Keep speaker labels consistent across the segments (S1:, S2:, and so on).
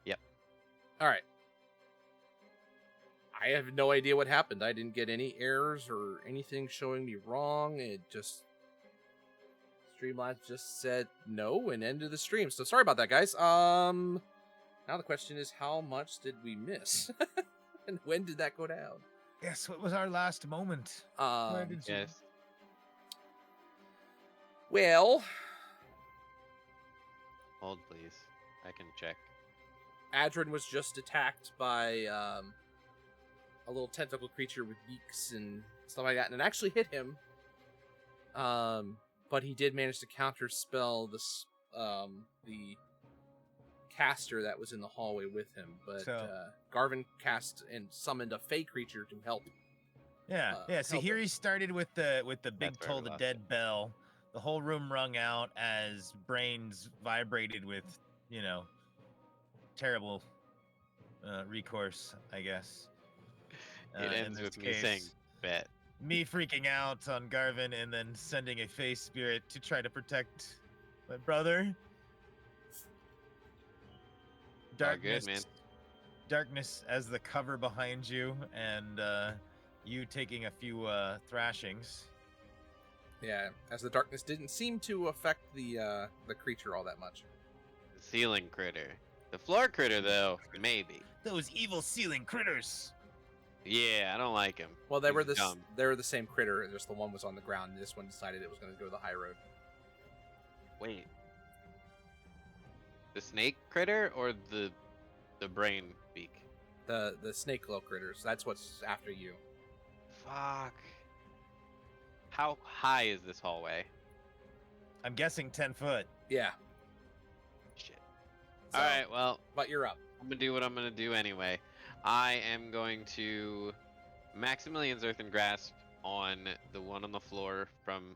S1: Yep.
S2: All right. I have no idea what happened. I didn't get any errors or anything showing me wrong. It just Streamlabs just said no and ended the stream. So sorry about that, guys. Now the question is, how much did we miss, and when did that go down?
S3: Yes, what was our last moment? Where did you...
S1: Yes.
S2: Well,
S1: Hold, please. I can check.
S2: Adrin was just attacked by a little tentacle creature with beaks and stuff like that, and it actually hit him. But he did manage to counter spell the caster that was in the hallway with him. But Garvin cast and summoned a fey creature to help.
S3: Yeah. So here he started with the big Toll the Dead bell. The whole room rung out as brains vibrated with, terrible recourse, I guess.
S1: It ends with me saying, bet.
S3: Me freaking out on Garvin and then sending a face spirit to try to protect my brother. Darkness,
S1: good, man.
S3: Darkness as the cover behind you, and you taking a few thrashings.
S2: Yeah, as the darkness didn't seem to affect the creature all that much.
S1: The ceiling critter. The floor critter, though, maybe.
S3: Those evil ceiling critters.
S1: Yeah, I don't like him.
S2: Well, they were
S1: dumb.
S2: the same critter. Just the one was on the ground, and this one decided it was going to go the high road.
S1: Wait. The snake critter or the brain beak?
S2: The snake glow critters. That's what's after you.
S1: Fuck. How high is this hallway?
S3: I'm guessing 10 foot.
S2: Yeah.
S1: Shit.
S2: So,
S1: Alright, well.
S2: But you're up.
S1: I'm going to do what I'm going to do anyway. I am going to Maximilian's Earthen Grasp on the one on the floor from,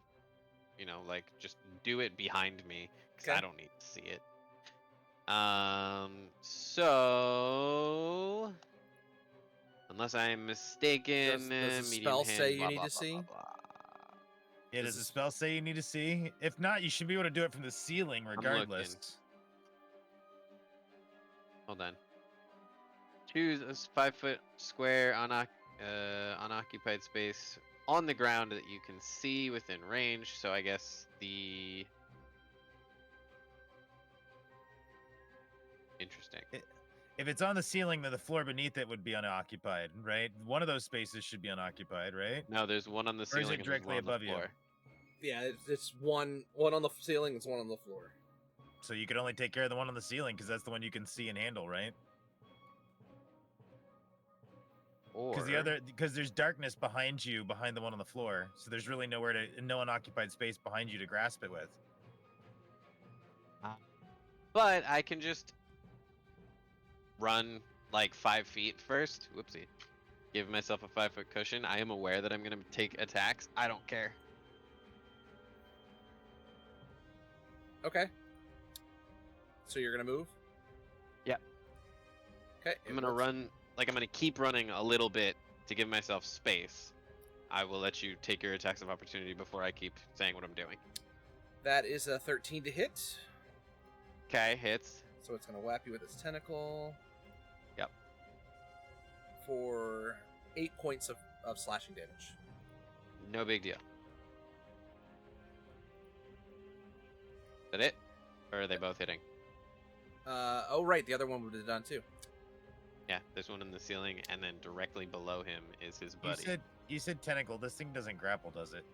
S1: just do it behind me, because I don't need to see it. So, unless I'm mistaken,
S2: does the spell say you need to see?
S3: Yeah, does the spell say you need to see? If not, you should be able to do it from the ceiling regardless.
S1: Hold on. Choose a 5-foot square unoccupied space on the ground that you can see within range. So I guess the... Interesting.
S3: If it's on the ceiling, then the floor beneath it would be unoccupied, right? One of those spaces should be unoccupied, right?
S1: No, there's one on the ceiling.
S3: Or is it directly above you?
S2: Yeah, it's one on the ceiling, it's one on the floor.
S3: So you can only take care of the one on the ceiling because that's the one you can see and handle, right? Because there's darkness behind you, behind the one on the floor. So there's really no unoccupied space behind you to grasp it with.
S1: But I can just run like 5 feet first. Whoopsie. Give myself a 5-foot cushion. I am aware that I'm going to take attacks. I don't care.
S2: Okay. So you're going to move?
S1: Yep.
S2: Okay.
S1: I'm going to run, I'm going to keep running a little bit to give myself space. I will let you take your attacks of opportunity before I keep saying what I'm doing.
S2: That is a 13 to hit.
S1: Okay, hits.
S2: So it's going to whap you with its tentacle.
S1: Yep.
S2: For 8 points of slashing damage.
S1: No big deal. Is that it? Or are they both hitting?
S2: Oh, right. The other one would have done too.
S1: Yeah, there's one in the ceiling, and then directly below him is his buddy.
S3: You said tentacle. This thing doesn't grapple, does it?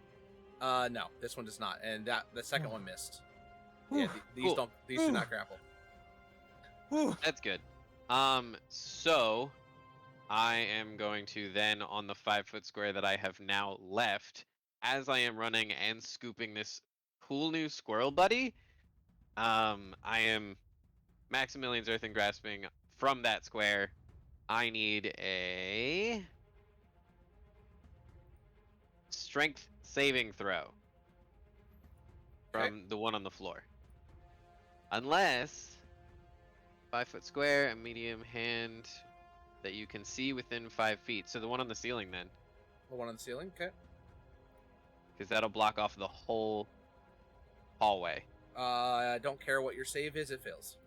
S2: No, this one does not. And the second one missed.
S3: Whew.
S2: Yeah, these do not grapple.
S3: Whew.
S1: That's good. So I am going to then, on the 5-foot square that I have now left, as I am running and scooping this cool new squirrel buddy, I am Maximilian's Earthen Grasping from that square. I need a strength saving throw from the one on the floor. Unless 5-foot square, a medium hand that you can see within 5 feet. So the one on the ceiling then.
S2: The one on the ceiling? Okay.
S1: because that'll block off the whole hallway.
S2: I don't care what your save is, it fails.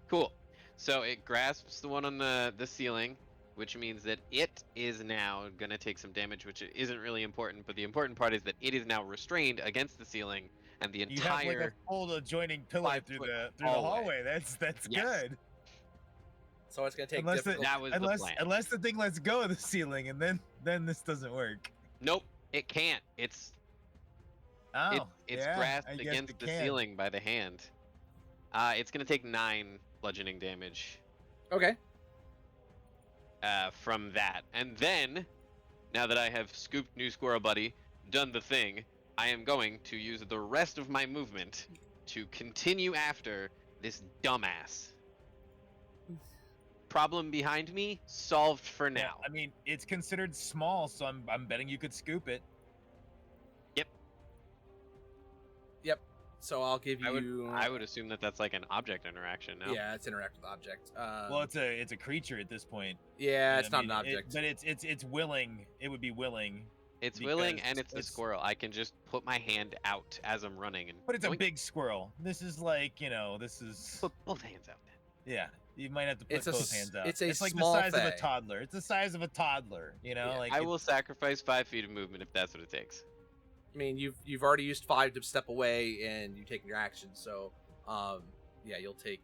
S1: Cool. So it grasps the one on the ceiling, which means that it is now going to take some damage, which isn't really important, but the important part is that it is now restrained against the ceiling, and the
S3: You have like a
S1: entire
S3: full adjoining pillar
S1: 5
S3: through
S1: foot
S3: the hallway. That's
S1: Yes.
S3: good.
S2: So it's going to take
S3: Unless
S2: difficult...
S1: That was the plan.
S3: Unless the thing lets go of the ceiling, and then this doesn't work.
S1: Nope, it can't. It's
S3: yeah,
S1: grasped
S3: I guess
S1: against
S3: it
S1: the
S3: can.
S1: ceiling by the hand. It's going to take 9 bludgeoning damage
S2: Okay.
S1: from that. And then, now that I have scooped New Squirrel Buddy, done the thing, I am going to use the rest of my movement to continue after this dumbass. Problem behind me solved for now.
S3: Yeah, I mean, it's considered small, so I'm betting you could scoop it.
S2: Yep. So I'll give you...
S1: I would assume that that's like an object interaction, no?
S2: Yeah, it's interact with object.
S3: Well, it's a creature at this point.
S2: Yeah,
S3: And
S2: it's not an object.
S3: but it's willing. It would be willing.
S1: It's willing,
S3: because
S1: and it's a squirrel. I can just put my hand out as I'm running, and
S3: But it's a
S1: doink.
S3: big squirrel. This is like, this is...
S1: Put both hands out. Then.
S3: Yeah, you might have to put both hands out.
S2: It's a
S3: like
S2: small
S3: the size of
S2: thing.
S3: a toddler. It's the size of a toddler,
S2: Yeah,
S3: like
S1: I will sacrifice 5 feet of movement if that's what it takes.
S2: I mean, you've already used 5 to step away, and you've taken your action. So, yeah, you'll take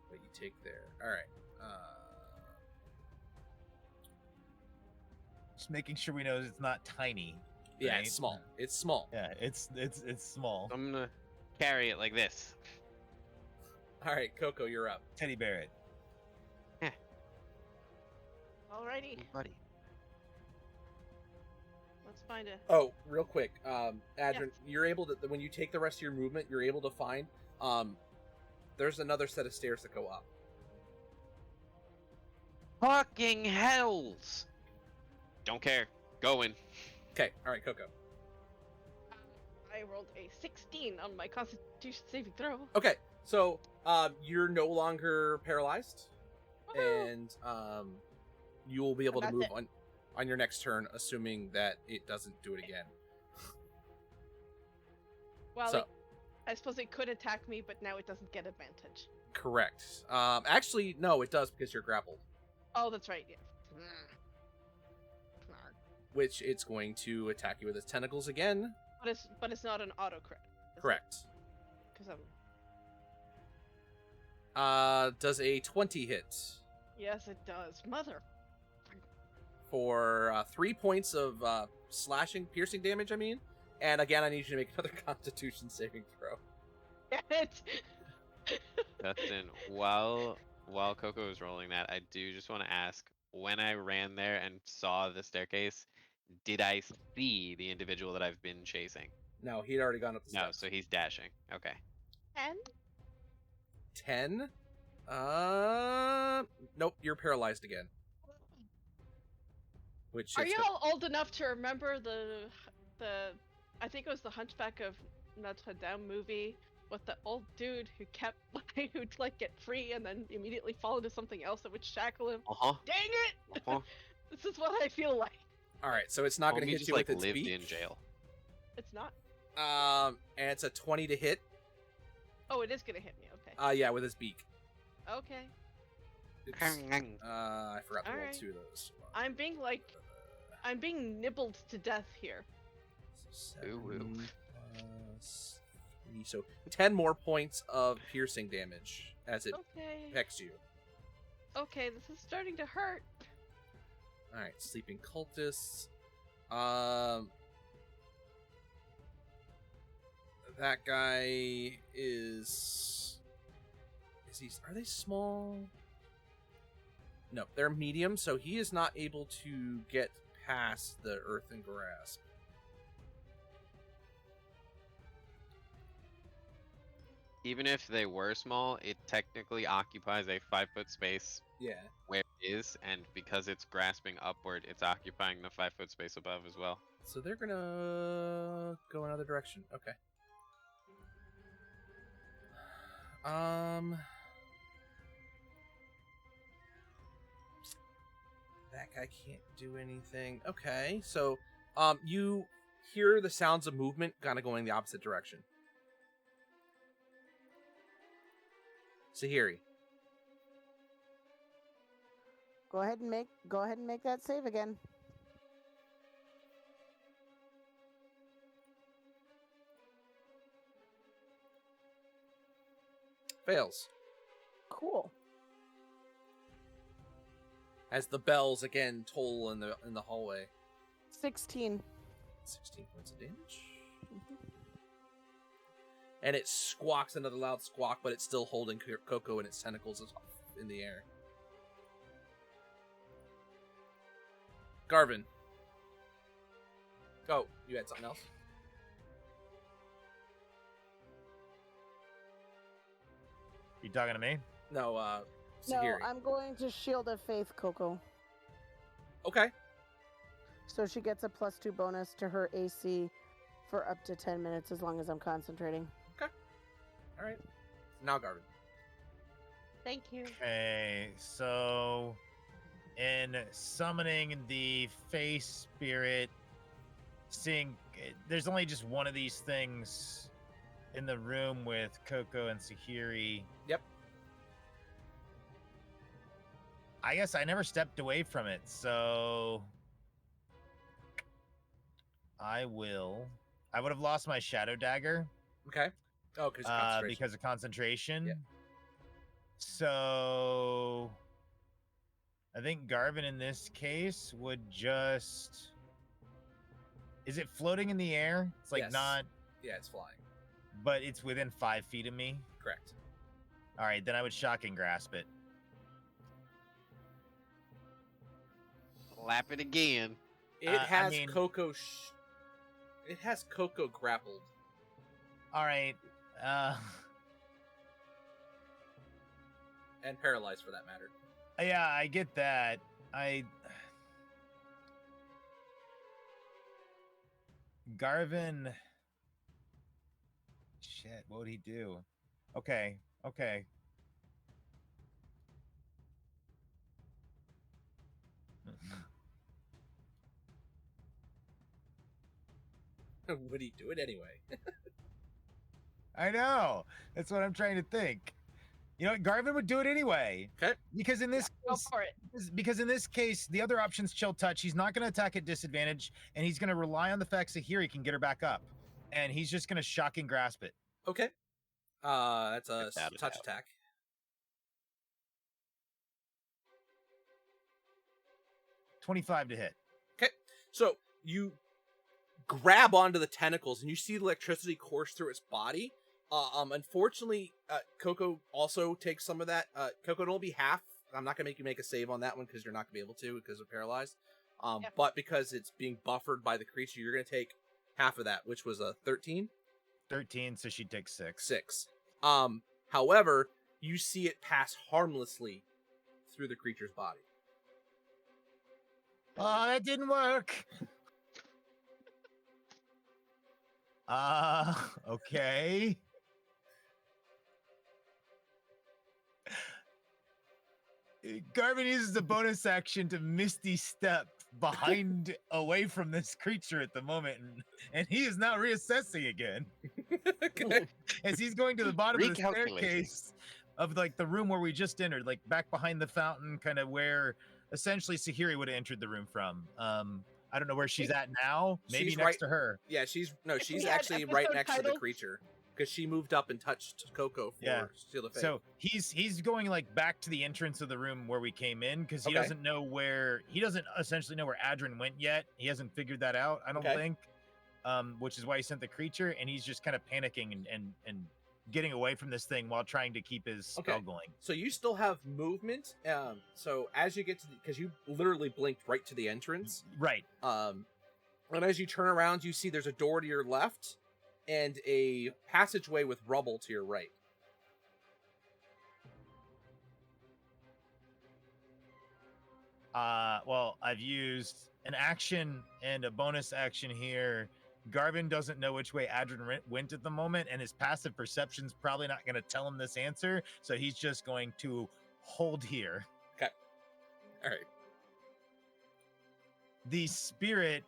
S2: what you take there. All right.
S3: just making sure we know it's not tiny.
S2: Yeah,
S3: right?
S2: it's small. It's small.
S3: Yeah, it's small.
S1: I'm gonna carry it like this.
S2: All right, Coco, you're up.
S3: Teddy bear it.
S4: Alrighty,
S1: Buddy.
S4: let's find a.
S2: Oh, real quick, Adrian, you're able to, when you take the rest of your movement, you're able to find, there's another set of stairs that go up.
S1: Fucking hells! Don't care. Going.
S2: Okay, all right, Coco.
S4: I rolled a 16 on my Constitution saving throw.
S2: Okay, so you're no longer paralyzed,
S4: Woohoo!
S2: and you will be able to
S4: That's
S2: move
S4: it.
S2: on your next turn, assuming that it doesn't do it again.
S4: Well,
S2: So-
S4: I suppose it could attack me, but now it doesn't get advantage.
S2: Correct. Actually, no, it does because you're grappled,
S4: Oh, that's right. Yeah.
S2: which it's going to attack you with its tentacles again.
S4: But it's not an auto crit.
S2: Correct.
S4: Because I'm.
S2: Does a 20 hit
S4: Yes, it does. Mother.
S2: for 3 points of piercing damage, I mean. And again, I need you to make another Constitution saving throw.
S4: Damn it!
S1: Dustin, while Coco was rolling that, I do just want to ask, when I ran there and saw the staircase, did I see the individual that I've been chasing?
S2: No, he'd already gone up the
S1: No,
S2: steps.
S1: so he's dashing. Okay.
S4: And
S2: 10? Nope, you're paralyzed again. Which
S4: are
S2: is
S4: you all old enough to remember the I think it was the Hunchback of Notre Dame movie with the old dude who kept who'd like get free and then immediately fall into something else that would shackle him.
S1: Uh-huh.
S4: Dang it!
S1: Uh-huh.
S4: This is what I feel like.
S2: All right, so it's not going to
S1: Homie
S2: hit
S1: just,
S2: you
S1: like,
S2: with its
S1: lived
S2: beak.
S1: in jail.
S4: It's not.
S2: And it's a 20 to hit.
S4: Oh, it is gonna hit me. Okay.
S2: Yeah, with his beak.
S4: Okay.
S2: It's, I forgot to roll
S4: Alright.
S2: 2 of those.
S4: I'm being nibbled to death here.
S2: So
S1: Ooh,
S2: 7 plus 3, so 10 more points of piercing damage as it
S4: Okay.
S2: pecks you.
S4: Okay, this is starting to hurt.
S2: All right, sleeping cultists. That guy is he? Are they small? No, they're medium, so he is not able to get past the earthen grasp.
S1: Even if they were small, it technically occupies a 5-foot space
S2: Yeah.
S1: where it is, and because it's grasping upward, it's occupying the 5-foot space above as well.
S2: So they're gonna go another direction. Okay. That guy can't do anything. Okay, so You hear the sounds of movement kind of going the opposite direction. Sahiri.
S5: Go ahead and make that save again.
S2: Fails.
S5: Cool.
S2: As the bells again toll in the hallway.
S5: 16.
S2: 16 points of damage. And it squawks another loud squawk, but it's still holding Coco in its tentacles in the air. Garvin. Oh, you had something else?
S3: You talking to me?
S2: No,
S5: No,
S2: Sahiri.
S5: I'm going to Shield of Faith Coco.
S2: Okay.
S5: So she gets a +2 bonus to her AC for up to 10 minutes as long as I'm concentrating.
S2: All right. Now, Garvin.
S4: Thank you.
S3: Okay, so in summoning the face spirit, seeing there's only just one of these things in the room with Coco and Sahiri.
S2: Yep.
S3: I guess I never stepped away from it, so I would have lost my shadow dagger.
S2: Okay. Oh,
S3: Because of concentration.
S2: Yeah.
S3: So I think Garvin in this case would just. Is it floating in the air? It's like
S2: Yes.
S3: not.
S2: Yeah, it's flying.
S3: But it's within 5 feet of me.
S2: Correct.
S3: All right, then I would shocking grasp it.
S1: Slap it again.
S2: It has
S3: mean-
S2: Coco. It has Coco grappled.
S3: All right.
S2: And paralyzed, for that matter.
S3: Yeah, I get that. Garvin. Shit, what would he do? Okay.
S2: Would he do it anyway?
S3: I know. That's what I'm trying to think. You know what? Garvin would do it anyway.
S2: Okay.
S3: Because in this
S4: Go
S3: case,
S4: for it.
S3: because in this case, the other option's chill touch. He's not going to attack at disadvantage, and he's going to rely on the fact that here he can get her back up, and he's just going to shocking grasp it.
S2: Okay. That's a
S1: Without a
S2: touch
S1: doubt.
S2: attack.
S3: $25 to hit.
S2: Okay. So you grab onto the tentacles and you see the electricity course through its body. Unfortunately, Coco also takes some of that. Coco, it'll be half. I'm not gonna make you make a save on that one because you're not gonna be able to because you're paralyzed.
S4: Yep.
S2: But because it's being buffered by the creature, you're gonna take half of that, which was a 13.
S3: 13, so she'd take 6.
S2: 6. However, you see it pass harmlessly through the creature's body.
S3: Oh, that didn't work. Okay. Garvin uses the bonus action to Misty Step behind, away from this creature at the moment, and he is now reassessing again.
S2: Okay.
S3: As he's going to the bottom of the
S1: Recalculating.
S3: staircase of like the room where we just entered, like back behind the fountain, kind of where essentially Sahiri would have entered the room from. I don't know where she's at now. Maybe
S2: She's
S3: next
S2: right-
S3: to her.
S2: Yeah, she's
S4: we had
S2: actually right
S4: episode
S2: next to the
S4: titles?
S2: creature because she moved up and touched Coco for
S3: Yeah.
S2: Steal of Fate.
S3: So he's going like back to the entrance of the room where we came in because he
S2: Okay.
S3: doesn't know where essentially know where Adrin went yet. He hasn't figured that out, I don't
S2: Okay.
S3: think. Which is why he sent the creature, and he's just kind of panicking and getting away from this thing while trying to keep his spell
S2: Okay.
S3: going.
S2: So you still have movement. So as you get to because you literally blinked right to the entrance.
S3: Right.
S2: And as you turn around, you see there's a door to your left and a passageway with rubble to your right.
S3: Well, I've used an action and a bonus action here. Garvin doesn't know which way Adrin went at the moment, and his passive perception's probably not going to tell him this answer, so he's just going to hold here.
S2: All right.
S3: the spirit,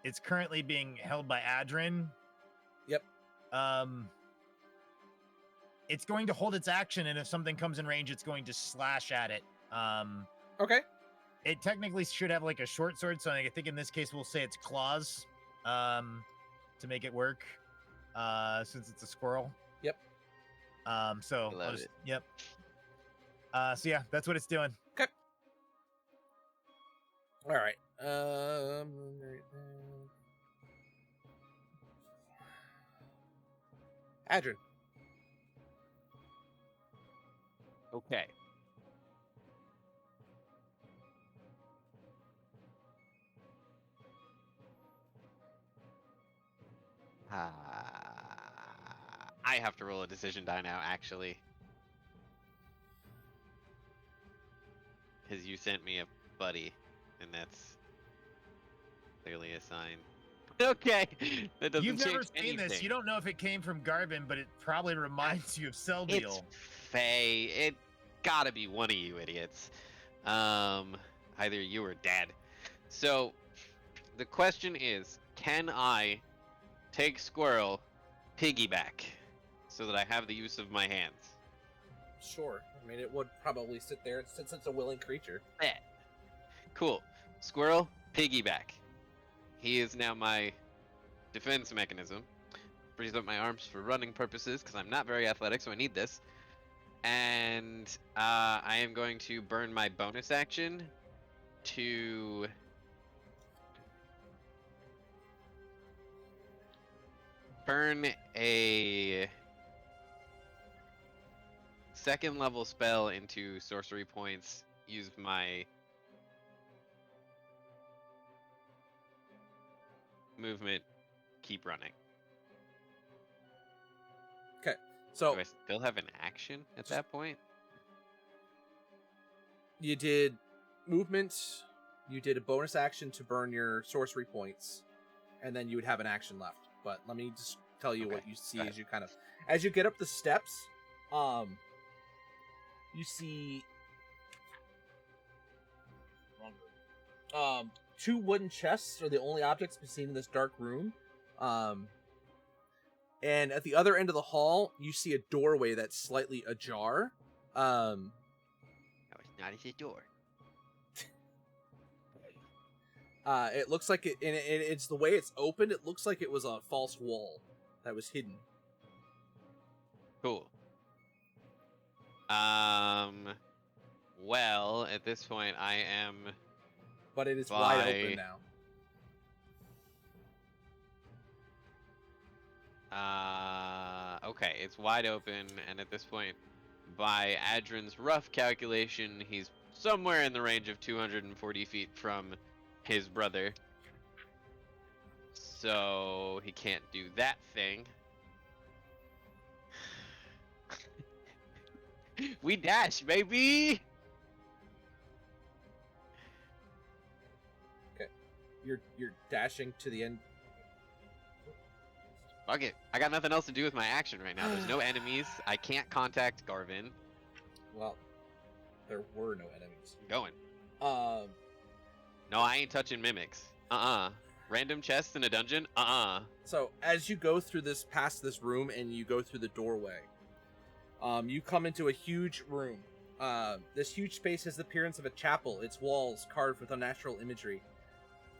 S3: it's currently being held by Adrin.
S2: Yep.
S3: It's going to hold its action, and if something comes in range, it's going to slash at it.
S2: Okay.
S3: It technically should have like a short sword, so I think in this case we'll say it's claws, to make it work, since it's a squirrel.
S2: Yep.
S3: So
S1: I love it.
S3: Yep. So yeah, that's what it's doing.
S2: Okay. All right. Adrian.
S1: Okay. I have to roll a decision die now, actually. Because you sent me a buddy, and that's clearly a sign. Okay, that doesn't
S3: You've never
S1: change
S3: seen this.
S1: anything.
S3: You don't know if it came from Garvin, but it probably reminds you of
S1: It's
S3: Seldeal.
S1: Faye. It gotta be one of you idiots. Either you or Dad. So, the question is, can I take Squirrel piggyback so that I have the use of my hands?
S2: Sure. I mean, it would probably sit there since it's a willing creature.
S1: Bet. Cool. Squirrel, piggyback. He is now my defense mechanism. Frees up my arms for running purposes because I'm not very athletic, so I need this. And I am going to burn my bonus action to burn a second level spell into sorcery points. Use my movement, keep running.
S2: Okay. So
S1: Do I still have an action at that point?
S2: you did movement, you did a bonus action to burn your sorcery points, and then you would have an action left. But let me just tell you
S1: Okay,
S2: what you see
S1: go ahead.
S2: as you get up the steps. You see two wooden chests are the only objects to be seen in this dark room. And at the other end of the hall, you see a doorway that's slightly ajar.
S1: No, it's not a door.
S2: It looks like it's the way it's opened. It looks like it was a false wall that was hidden.
S1: Cool. Well, at this point, I am.
S2: But it is
S1: Bye.
S2: wide open now.
S1: Okay, it's wide open, and at this point, by Adrin's rough calculation, he's somewhere in the range of 240 feet from his brother. So he can't do that thing. We dash, baby!
S2: You're dashing to the end.
S1: Fuck it. I got nothing else to do with my action right now. There's no enemies. I can't contact Garvin.
S2: Well, there were no enemies.
S1: I'm going.
S2: Um,
S1: No, I ain't touching mimics. Random chests in a dungeon?
S2: So as you go through past this room, and you go through the doorway, you come into a huge room. This huge space has the appearance of a chapel. Its walls carved with unnatural imagery.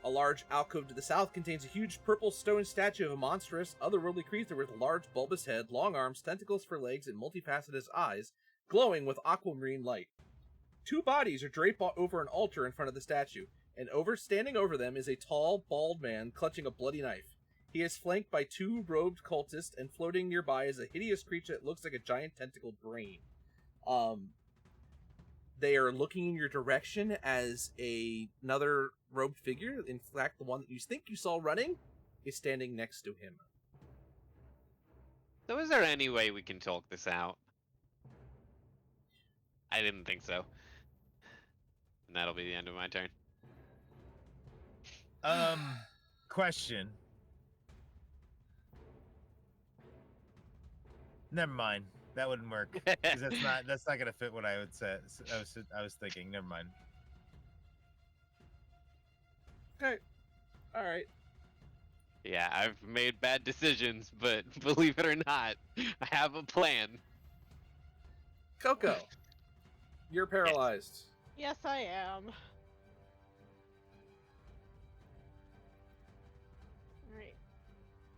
S2: A large alcove to the south contains a huge purple stone statue of a monstrous, otherworldly creature with a large bulbous head, long arms, tentacles for legs, and multifaceted eyes, glowing with aquamarine light. Two bodies are draped over an altar in front of the statue, and standing over them is a tall, bald man clutching a bloody knife. He is flanked by two robed cultists, and floating nearby is a hideous creature that looks like a giant tentacled brain. They are looking in your direction as another robed figure, in fact the one that you think you saw running, is standing next to him.
S1: So is there any way we can talk this out? I didn't think so. And that'll be the end of my turn.
S3: Question. Never mind. That wouldn't work because that's not gonna fit what I would say. I was thinking. Never mind.
S2: Okay. All right.
S1: Yeah, I've made bad decisions, but believe it or not, I have a plan.
S2: Coco, you're paralyzed.
S4: Yes, I am. Alright.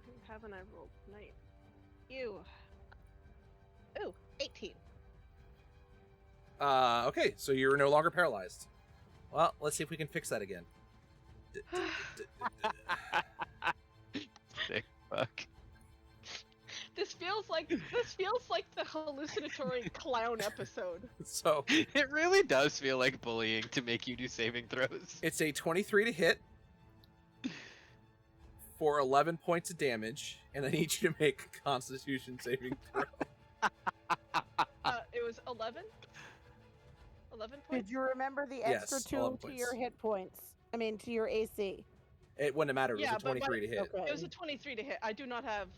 S4: Who haven't I rolled tonight? You. Ooh, 18.
S2: Okay, so you're no longer paralyzed. Well, let's see if we can fix that again.
S1: Sick fuck.
S4: This feels like the hallucinatory clown episode.
S2: So
S1: It really does feel like bullying to make you do saving throws.
S2: it's a 23 to hit for 11 points of damage, and I need you to make a Constitution saving throw.
S4: It was 11? 11 points?
S5: Did you remember the extra
S2: Yes,
S5: 2
S2: 11
S5: to
S2: points.
S5: your hit points? I mean, to your AC.
S2: It wouldn't have mattered. It
S4: Yeah,
S2: was a
S4: but
S2: 23 to hit.
S5: Okay.
S4: It was a 23 to hit. I do not have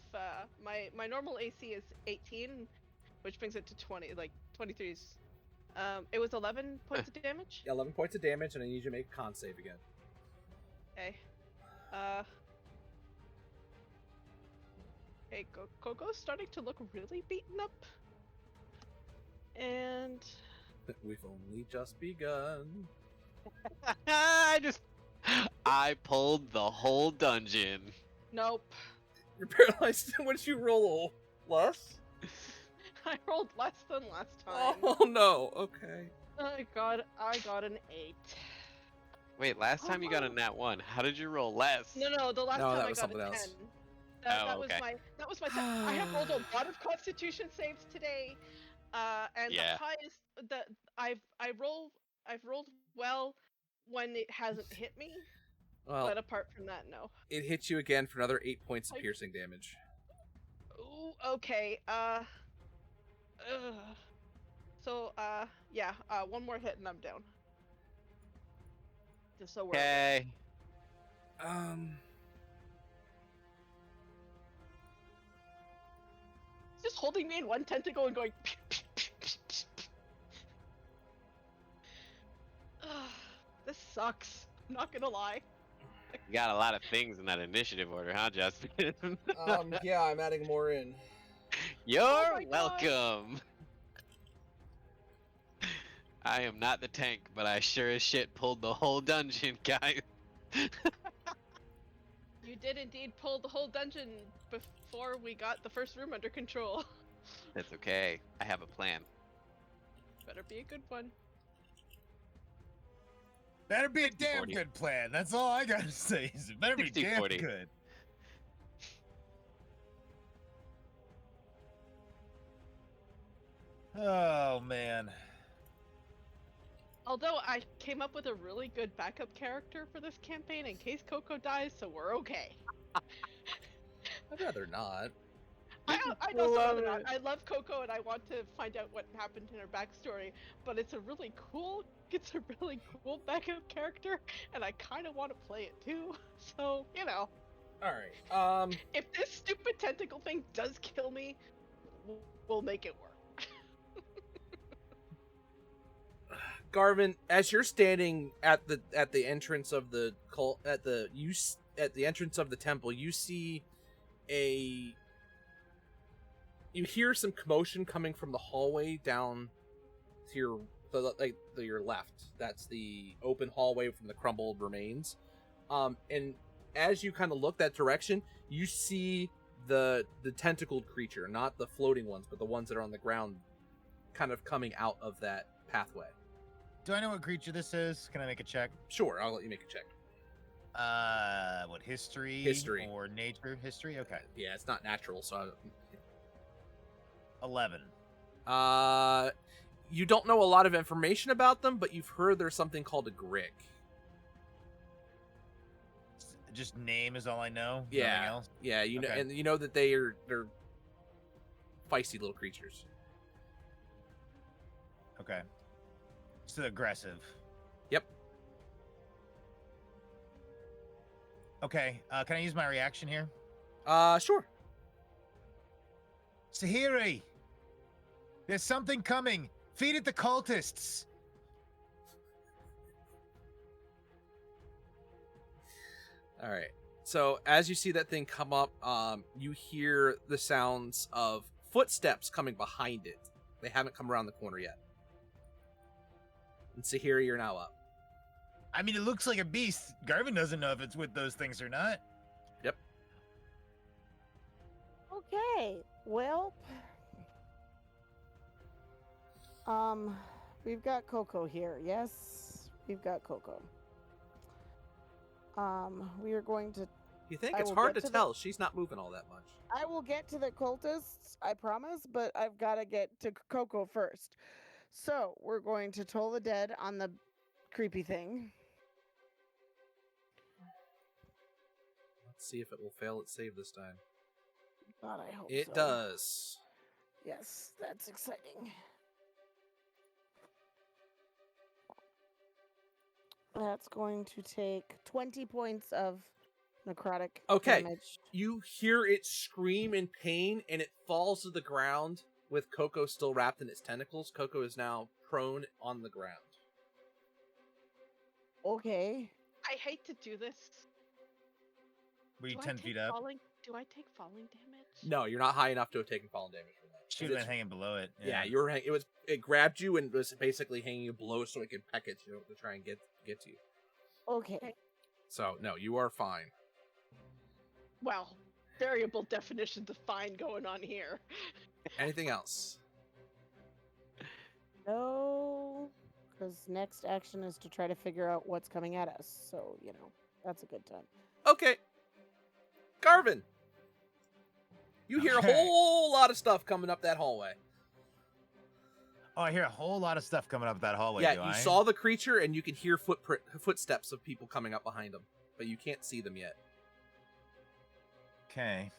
S4: my normal AC is 18, which brings it to 20. Like 23's. It was 11 points of damage.
S2: 11 points of damage, and I need you to make a con save again.
S4: Okay. Hey, Coco's starting to look really beaten up. And
S2: We've only just begun.
S1: I pulled the whole dungeon.
S4: nope.
S2: You're paralyzed. What did you roll? Less?
S4: I rolled less than last time.
S2: Oh no. Okay.
S4: I got an 8.
S1: Wait, last time you got a nat 1. How did you roll less?
S4: No, the last
S2: No,
S4: time
S2: that
S4: I
S2: was
S4: got a
S2: something
S4: 10.
S2: else.
S4: That
S1: Oh,
S4: was
S1: okay.
S4: my I have rolled a lot of Constitution saves today, and
S1: Yeah.
S4: the highest that I've rolled well when it hasn't hit me,
S2: Well,
S4: but apart from that, no.
S2: it hits you again for another 8 points of
S4: I-
S2: piercing damage.
S4: Ooh, okay. So yeah. One more hit and I'm down. Just so we're aware.
S1: Okay.
S4: It's just holding me in one tentacle and going. This sucks. I'm not gonna lie.
S1: You got a lot of things in that initiative order, huh, Justin?
S2: Yeah, I'm adding more in.
S1: You're
S4: Oh my God.
S1: welcome. I am not the tank, but I sure as shit pulled the whole dungeon, guys.
S4: You did indeed pull the whole dungeon before we got the first room under control.
S1: That's okay. I have a plan.
S4: Better be a good one.
S3: Better be a damn
S1: 60-40.
S3: good plan. That's all I gotta say. Is it better be damn
S1: 60-40.
S3: good. Oh man.
S4: Although I came up with a really good backup character for this campaign in case Coco dies, so we're okay.
S2: I'd rather not.
S4: I don't
S1: Love
S4: know that
S1: it.
S4: I love Coco and I want to find out what happened in her backstory, but it's a really cool backup character, and I kind of want to play it too. So you know,
S2: All right.
S4: if this stupid tentacle thing does kill me, we'll make it work.
S2: Garvin, as you're standing at the entrance of the at the entrance of the temple, you see you hear some commotion coming from the hallway down to your left. That's the open hallway from the crumbled remains. And as you kind of look that direction, you see the tentacled creature, not the floating ones, but the ones that are on the ground, kind of coming out of that pathway.
S3: Do I know what creature this is? Can I make a check?
S2: Sure, I'll let you make a check.
S3: What, history?
S2: History.
S3: Or nature? History? Okay.
S2: Yeah, it's not natural, so
S3: 11.
S2: you don't know a lot of information about them, but you've heard there's something called a Grick.
S3: Just name is all I know.
S2: Yeah.
S3: Nothing else.
S2: Yeah, you know,
S3: Okay.
S2: and you know that they're feisty little creatures.
S3: Okay. So aggressive.
S2: Yep.
S3: Okay. Can I use my reaction here?
S2: Sure.
S3: Sahiri, There's something coming. Feed it the cultists.
S2: All right. So as you see that thing come up, you hear the sounds of footsteps coming behind it. They haven't come around the corner yet. And Sahiri, you're now up.
S3: I mean, it looks like a beast. Garvin doesn't know if it's with those things or not.
S2: Yep.
S5: Okay, well, we've got Coco here. Yes, we've got Coco. We are going to.
S2: You think
S5: I
S2: it's
S5: will
S2: hard
S5: get
S2: to
S5: to
S2: tell? She's not moving all that much.
S5: I will get to the cultists, I promise, but I've got to get to Coco first. So we're going to toll the dead on the creepy thing.
S2: Let's see if it will fail its save this time.
S5: God, I hope
S2: It
S5: so.
S2: does.
S5: Yes, that's exciting. That's going to take 20 points of necrotic
S2: Okay.
S5: damage.
S2: You hear it scream in pain, and it falls to the ground with Coco still wrapped in its tentacles. Coco is now prone on the ground.
S5: Okay.
S4: I hate to do this.
S3: Were you
S4: Do I
S3: 10
S4: take
S3: feet up?
S4: Do I take falling damage?
S2: No, you're not high enough to have taken fallen damage from that.
S3: She would have been hanging below it.
S2: Yeah, you were. It grabbed you and was basically hanging you below so it could peck at you to try and get to you.
S5: Okay.
S2: So no, you are fine.
S4: Well, variable definitions of fine going on here.
S2: Anything else?
S5: No, because next action is to try to figure out what's coming at us. So, that's a good time.
S2: Okay. Garvin, you hear a
S3: Okay.
S2: whole lot of stuff coming up that hallway.
S3: Oh, I hear a whole lot of stuff coming up that hallway.
S2: Yeah,
S3: do
S2: you
S3: I?
S2: saw the creature and you can hear footsteps of people coming up behind them, but you can't see them yet.
S3: Okay.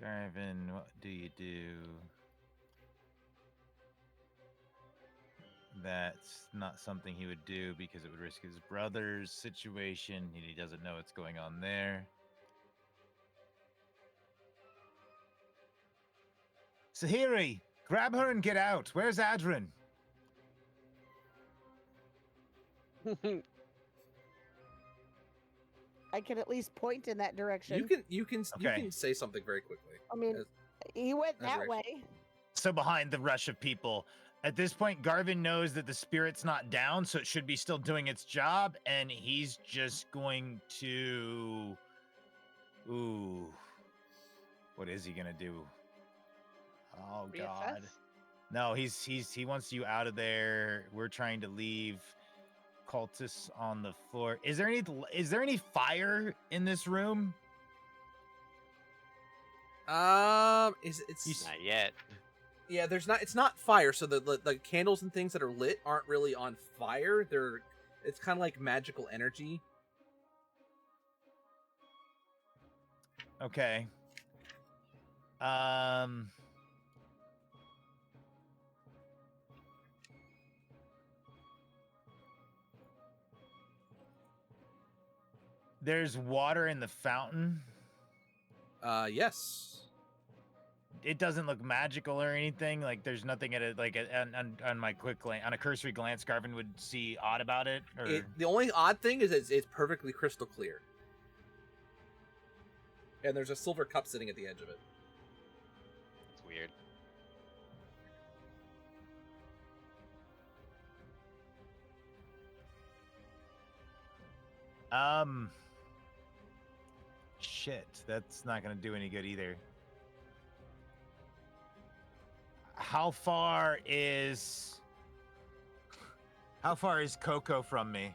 S3: Garvin, what do you do? That's not something he would do because it would risk his brother's situation, and he doesn't know what's going on there. Sahiri, grab her and get out. Where's Adrin?
S5: I can at least point in that direction.
S2: You can
S3: Okay.
S2: say something very quickly.
S5: I mean,
S2: As-
S5: he went
S2: as
S5: that
S2: direction.
S5: way.
S3: So behind the rush of people. At this point, Garvin knows that the spirit's not down, so it should be still doing its job, and he's just going to... Ooh. What is he gonna do? Oh, God.
S4: Reassess?
S3: No, he wants you out of there. We're trying to leave cultists on the floor. Is there any fire in this room?
S2: It's
S1: Not yet.
S2: yeah. There's not. It's not fire. So the candles and things that are lit aren't really on fire. It's kind of like magical energy.
S3: Okay. There's water in the fountain.
S2: Yes.
S3: It doesn't look magical or anything. Like there's nothing on my quick glance, on a cursory glance, Garvin would see odd about it. Or
S2: The only odd thing is it's perfectly crystal clear. And there's a silver cup sitting at the edge of it.
S1: It's weird.
S3: Shit, that's not gonna do any good either. How far is Coco from me?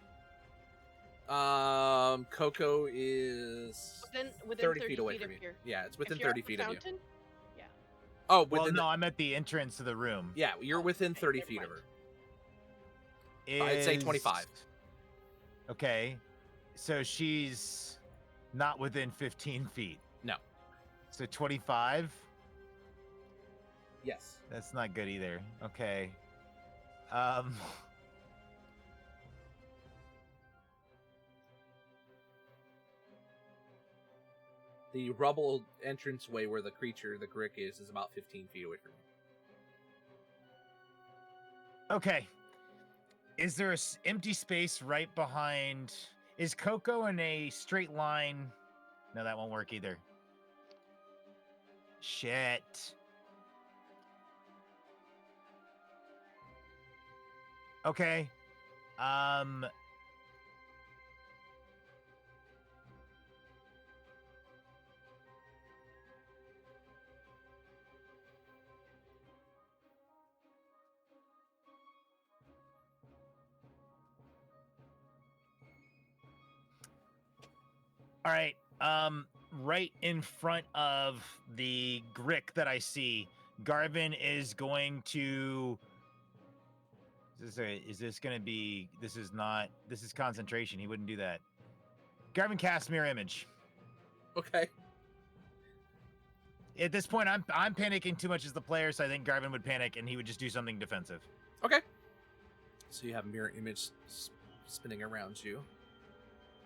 S2: Coco is
S4: Within
S2: 30 feet away from
S4: of
S2: you.
S4: here.
S2: Yeah, it's within
S4: If you're
S2: 30
S4: at the
S2: feet of you.
S4: fountain, yeah.
S2: Oh,
S3: Well,
S2: within
S3: no, I'm at the entrance to the room.
S2: yeah, you're
S4: Oh,
S2: within
S4: okay,
S2: 30
S4: never
S2: feet of
S4: mind.
S2: her. I'd say 25.
S3: Okay, so she's not within 15 feet.
S2: No.
S3: So 25?
S2: Yes.
S3: That's not good either. Okay.
S2: The rubble entranceway where the Grick is about 15 feet away from you.
S3: Okay. Is there a empty space right behind? Is Coco in a straight line? No, that won't work either. Shit. Okay. All right. Right in front of the Grick that I see, Garvin is going to. Is this going to be? This is not. This is concentration. He wouldn't do that. Garvin casts mirror image.
S2: Okay.
S3: At this point, I'm panicking too much as the player, so I think Garvin would panic and he would just do something defensive.
S2: Okay. So you have mirror image spinning around you.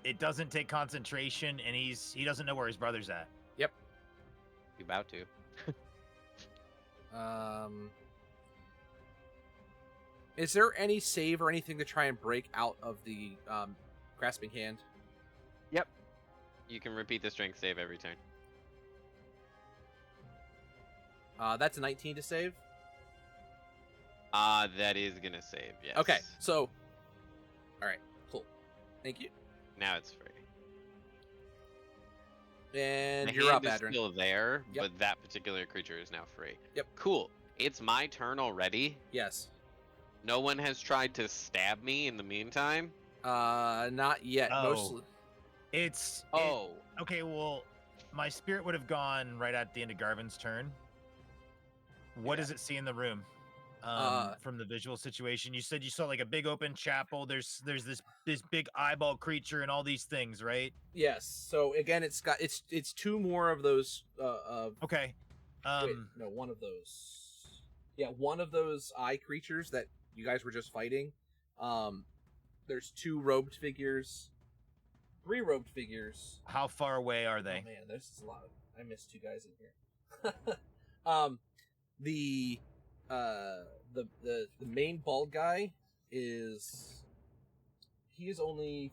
S3: It doesn't take concentration, and he doesn't know where his brother's at.
S2: Yep.
S1: You about to.
S2: Is there any save or anything to try and break out of the grasping hand?
S1: Yep. You can repeat the strength save every turn.
S2: That's a 19 to save.
S1: That is gonna save, yes.
S2: Okay, so, all right, cool. Thank you.
S1: Now it's free.
S2: And
S1: The
S2: you're up,
S1: hand is
S2: Adrian.
S1: still there,
S2: Yep.
S1: but that particular creature is now free.
S2: Yep.
S1: Cool. It's my turn already.
S2: Yes.
S1: No one has tried to stab me in the meantime.
S2: Not yet.
S3: Oh.
S2: Mostly.
S3: Okay, well, my spirit would have gone right at the end of Garvin's turn. What does it see in the room? From the visual situation, you said you saw like a big open chapel. There's this big eyeball creature and all these things, right?
S2: Yes. So again, it's two more of those.
S3: Okay.
S2: Wait, no, one of those. Yeah, one of those eye creatures that you guys were just fighting. There's two robed figures, three robed figures.
S3: How far away are they?
S2: Oh man, this is a lot. I missed two guys in here. The main bald guy is only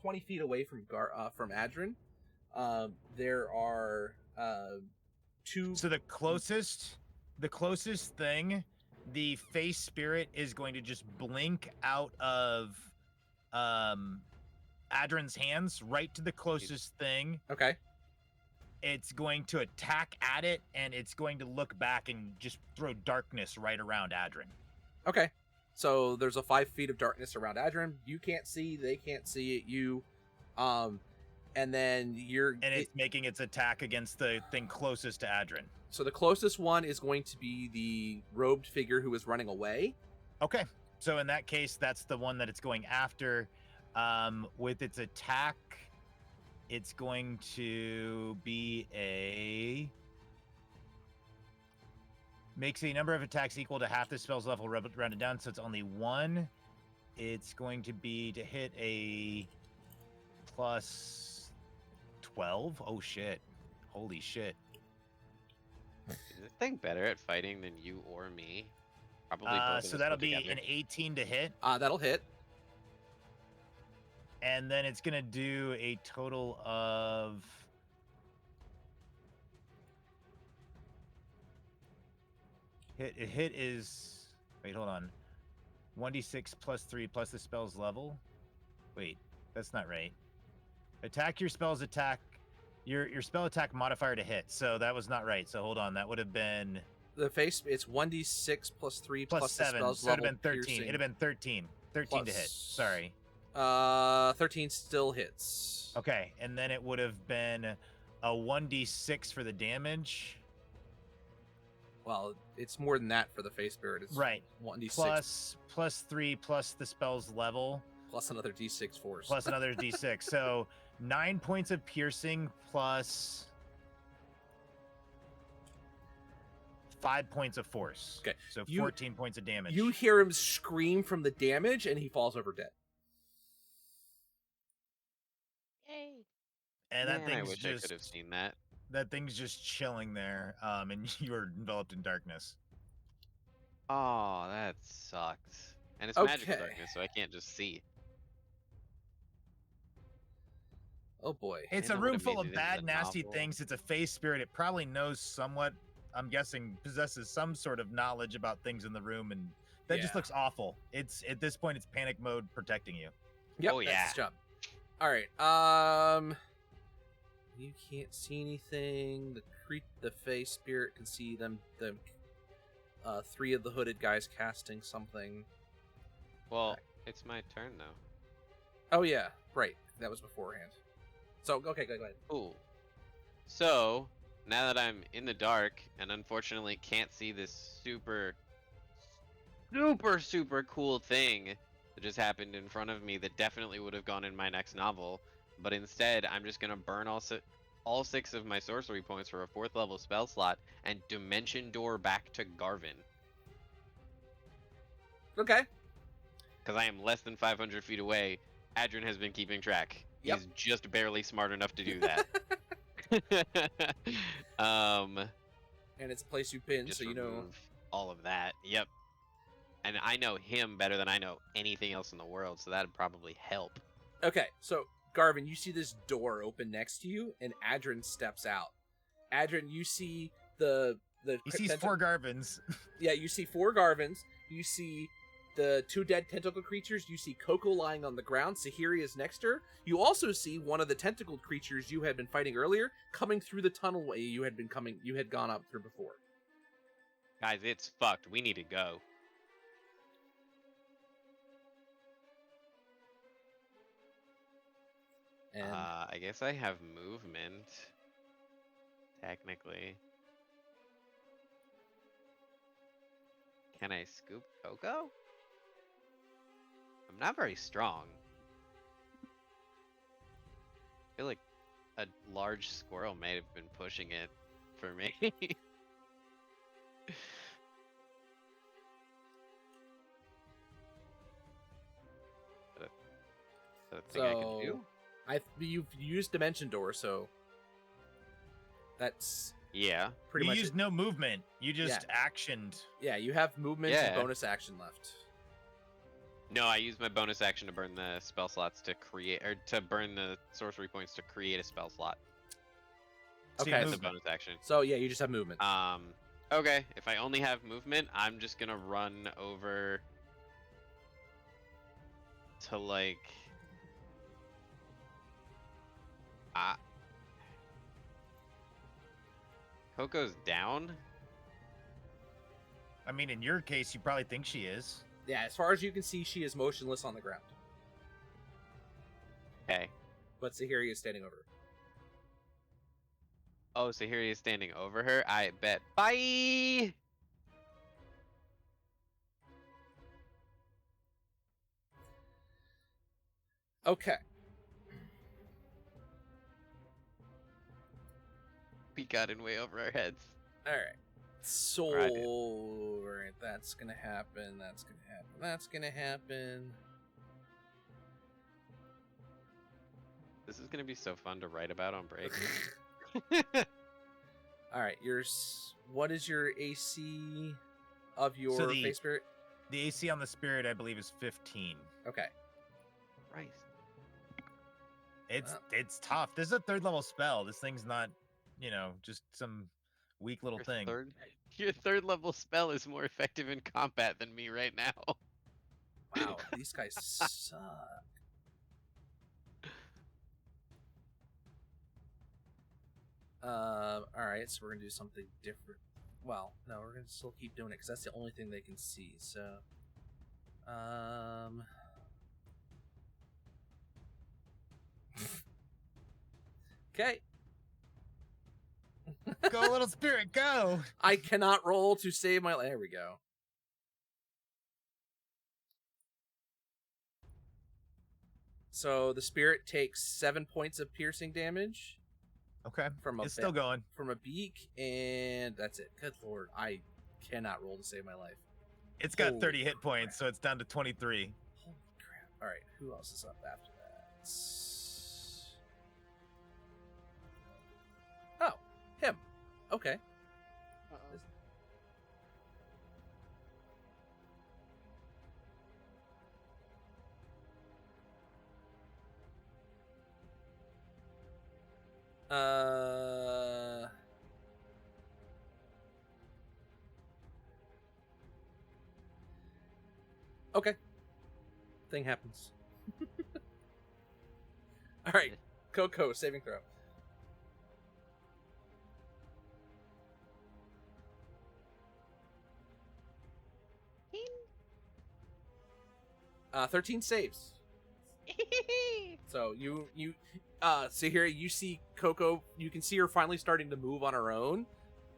S2: 20 feet away from Adrin. There are two.
S3: So the closest thing, the face spirit is going to just blink out of Adrin's hands right to the closest thing.
S2: Okay.
S3: It's going to attack at it, and it's going to look back and just throw darkness right around Adrin.
S2: Okay. So there's a 5 feet of darkness around Adrin. You can't see, they can't see it. And then
S3: it's making its attack against the thing closest to Adrin.
S2: So the closest one is going to be the robed figure who is running away.
S3: Okay. So in that case, that's the one that it's going after. With its attack, it's going to be makes a number of attacks equal to half the spell's level rounded down, so it's only one. It's going to be to hit a plus 12. Oh shit. Holy shit.
S1: Is this thing better at fighting than you or me? Probably both of
S3: So
S1: us
S3: that'll
S1: put
S3: be
S1: together.
S3: an 18 to hit.
S2: That'll hit.
S3: And then it's going to do a total of... Hit is... Wait, hold on. 1d6 plus 3 plus the spell's level. Wait, that's not right. Attack your spell's attack... Your spell attack modifier to hit. So that was not right. So hold on. That would have been...
S2: The face, it's 1d6 plus 3
S3: plus
S2: the
S3: 7.
S2: spell's
S3: So it would
S2: level.
S3: have been 13.
S2: Piercing.
S3: It'd have been 13. 13 to hit. Sorry.
S2: 13 still hits.
S3: Okay, and then it would have been a 1d6 for the damage.
S2: Well, it's more than that for the face spirit. It's
S3: Right.
S2: 1d6
S3: Plus 3 plus the spell's level.
S2: plus another d6 force.
S3: Plus another d6. So 9 points of piercing plus 5 points of force.
S2: Okay,
S3: So
S2: you-
S3: 14 points of damage.
S2: You hear him scream from the damage, and he falls over dead.
S4: Yay.
S3: and that
S1: Man, I
S3: thing's
S1: wish I
S3: just
S1: could have seen that.
S3: that thing's just chilling there. And you are enveloped in darkness.
S1: Oh, that sucks. And it's magical
S2: Okay.
S1: darkness, so I can't just see.
S2: Oh boy.
S3: It's
S1: Man,
S3: a
S1: that
S3: room
S1: would've
S3: full
S1: made
S3: of
S1: it into
S3: bad,
S1: the
S3: nasty
S1: novel.
S3: things. It's a face spirit. It probably knows somewhat. I'm guessing possesses some sort of knowledge about things in the room, and that just
S2: Yeah.
S3: looks awful. It's at this point, it's panic mode protecting you.
S2: Yep,
S1: Oh,
S2: that's
S1: yeah.
S2: his job. All right. You can't see anything. The face spirit can see them. Three of the hooded guys casting something.
S1: Well, it's my turn though.
S2: Oh yeah, right. That was beforehand. So okay, go ahead.
S1: Cool. So now that I'm in the dark and unfortunately can't see this super cool thing that just happened in front of me that definitely would have gone in my next novel, but instead I'm just gonna burn all 6 of my sorcery points for a 4th level spell slot and dimension door back to Garvin
S2: Okay.
S1: because I am less than 500 feet away. Adrian has been keeping track.
S2: Yep.
S1: He's just barely smart enough to do that. um,
S2: And it's a place you've been,
S1: just
S2: so you know.
S1: remove all of that. Yep. And I know him better than I know anything else in the world, so that'd probably help.
S2: Okay, so Garvin, you see this door open next to you, and Adrin steps out. Adrin, you see the
S3: He sees 4 Garvins.
S2: Yeah, you see 4 Garvins. You see the 2 dead tentacle creatures. You see Coco lying on the ground. Sahiri is next to her. You also see one of the tentacled creatures you had been fighting earlier coming through the tunnelway you had gone up through before.
S1: Guys, it's fucked. We need to go.
S2: And
S1: I guess I have movement. Technically. Can I scoop Coco? I'm not very strong. I feel like a large squirrel may have been pushing it for me. Is that a thing I can do?
S2: you've used Dimension Door, so that's
S1: Yeah.
S2: pretty
S3: You
S2: much
S3: used
S2: it.
S3: no movement. You just actioned.
S2: Yeah, you have movement and
S1: Yeah.
S2: bonus action left.
S1: No, I used my bonus action to burn the spell slots to create, or to burn the sorcery points to create a spell slot.
S3: So you
S2: Okay,
S1: That's a
S3: moved.
S1: bonus action.
S2: So yeah, you just have movement.
S1: Okay. If I only have movement, I'm just gonna run over to like. Coco's down.
S3: I mean, in your case, you probably think she is.
S2: Yeah, as far as you can see, she is motionless on the ground.
S1: Okay.
S2: But Sahiri is standing over her.
S1: Oh, so here he is standing over her. I bet. Bye.
S2: Okay.
S1: We got in way over our heads.
S2: Alright. So,
S1: Or I did.
S2: alright, that's gonna happen, that's gonna happen, that's gonna happen.
S1: This is gonna be so fun to write about on break.
S2: Alright, what is your AC of your
S3: So the-
S2: face spirit?
S3: The AC on the spirit, I believe, is 15.
S2: Okay.
S1: Christ.
S3: It's tough. This is a 3rd level spell. This thing's not, just some weak little thing.
S1: Your 3rd level spell is more effective in combat than me right now.
S2: Wow, these guys suck. Alright, so we're gonna do something different. Well, no, we're gonna still keep doing it because that's the only thing they can see. So, okay.
S3: Go, little spirit, go!
S2: I cannot roll to save my. There we go. So the spirit takes 7 points of piercing damage
S3: Okay,
S2: from
S3: it's still going.
S2: from a beak, and that's it. Good lord, I cannot roll to save my life.
S3: It's got
S2: Holy
S3: 30 hit points,
S2: crap.
S3: so it's down to 23.
S2: Holy crap! All right, who else is up after that? Oh, him. Okay.
S4: Uh-oh.
S2: Okay. Thing happens. All right, Coco, saving throw.
S4: Ting.
S2: 13 saves. So so here you see Coco. You can see her finally starting to move on her own,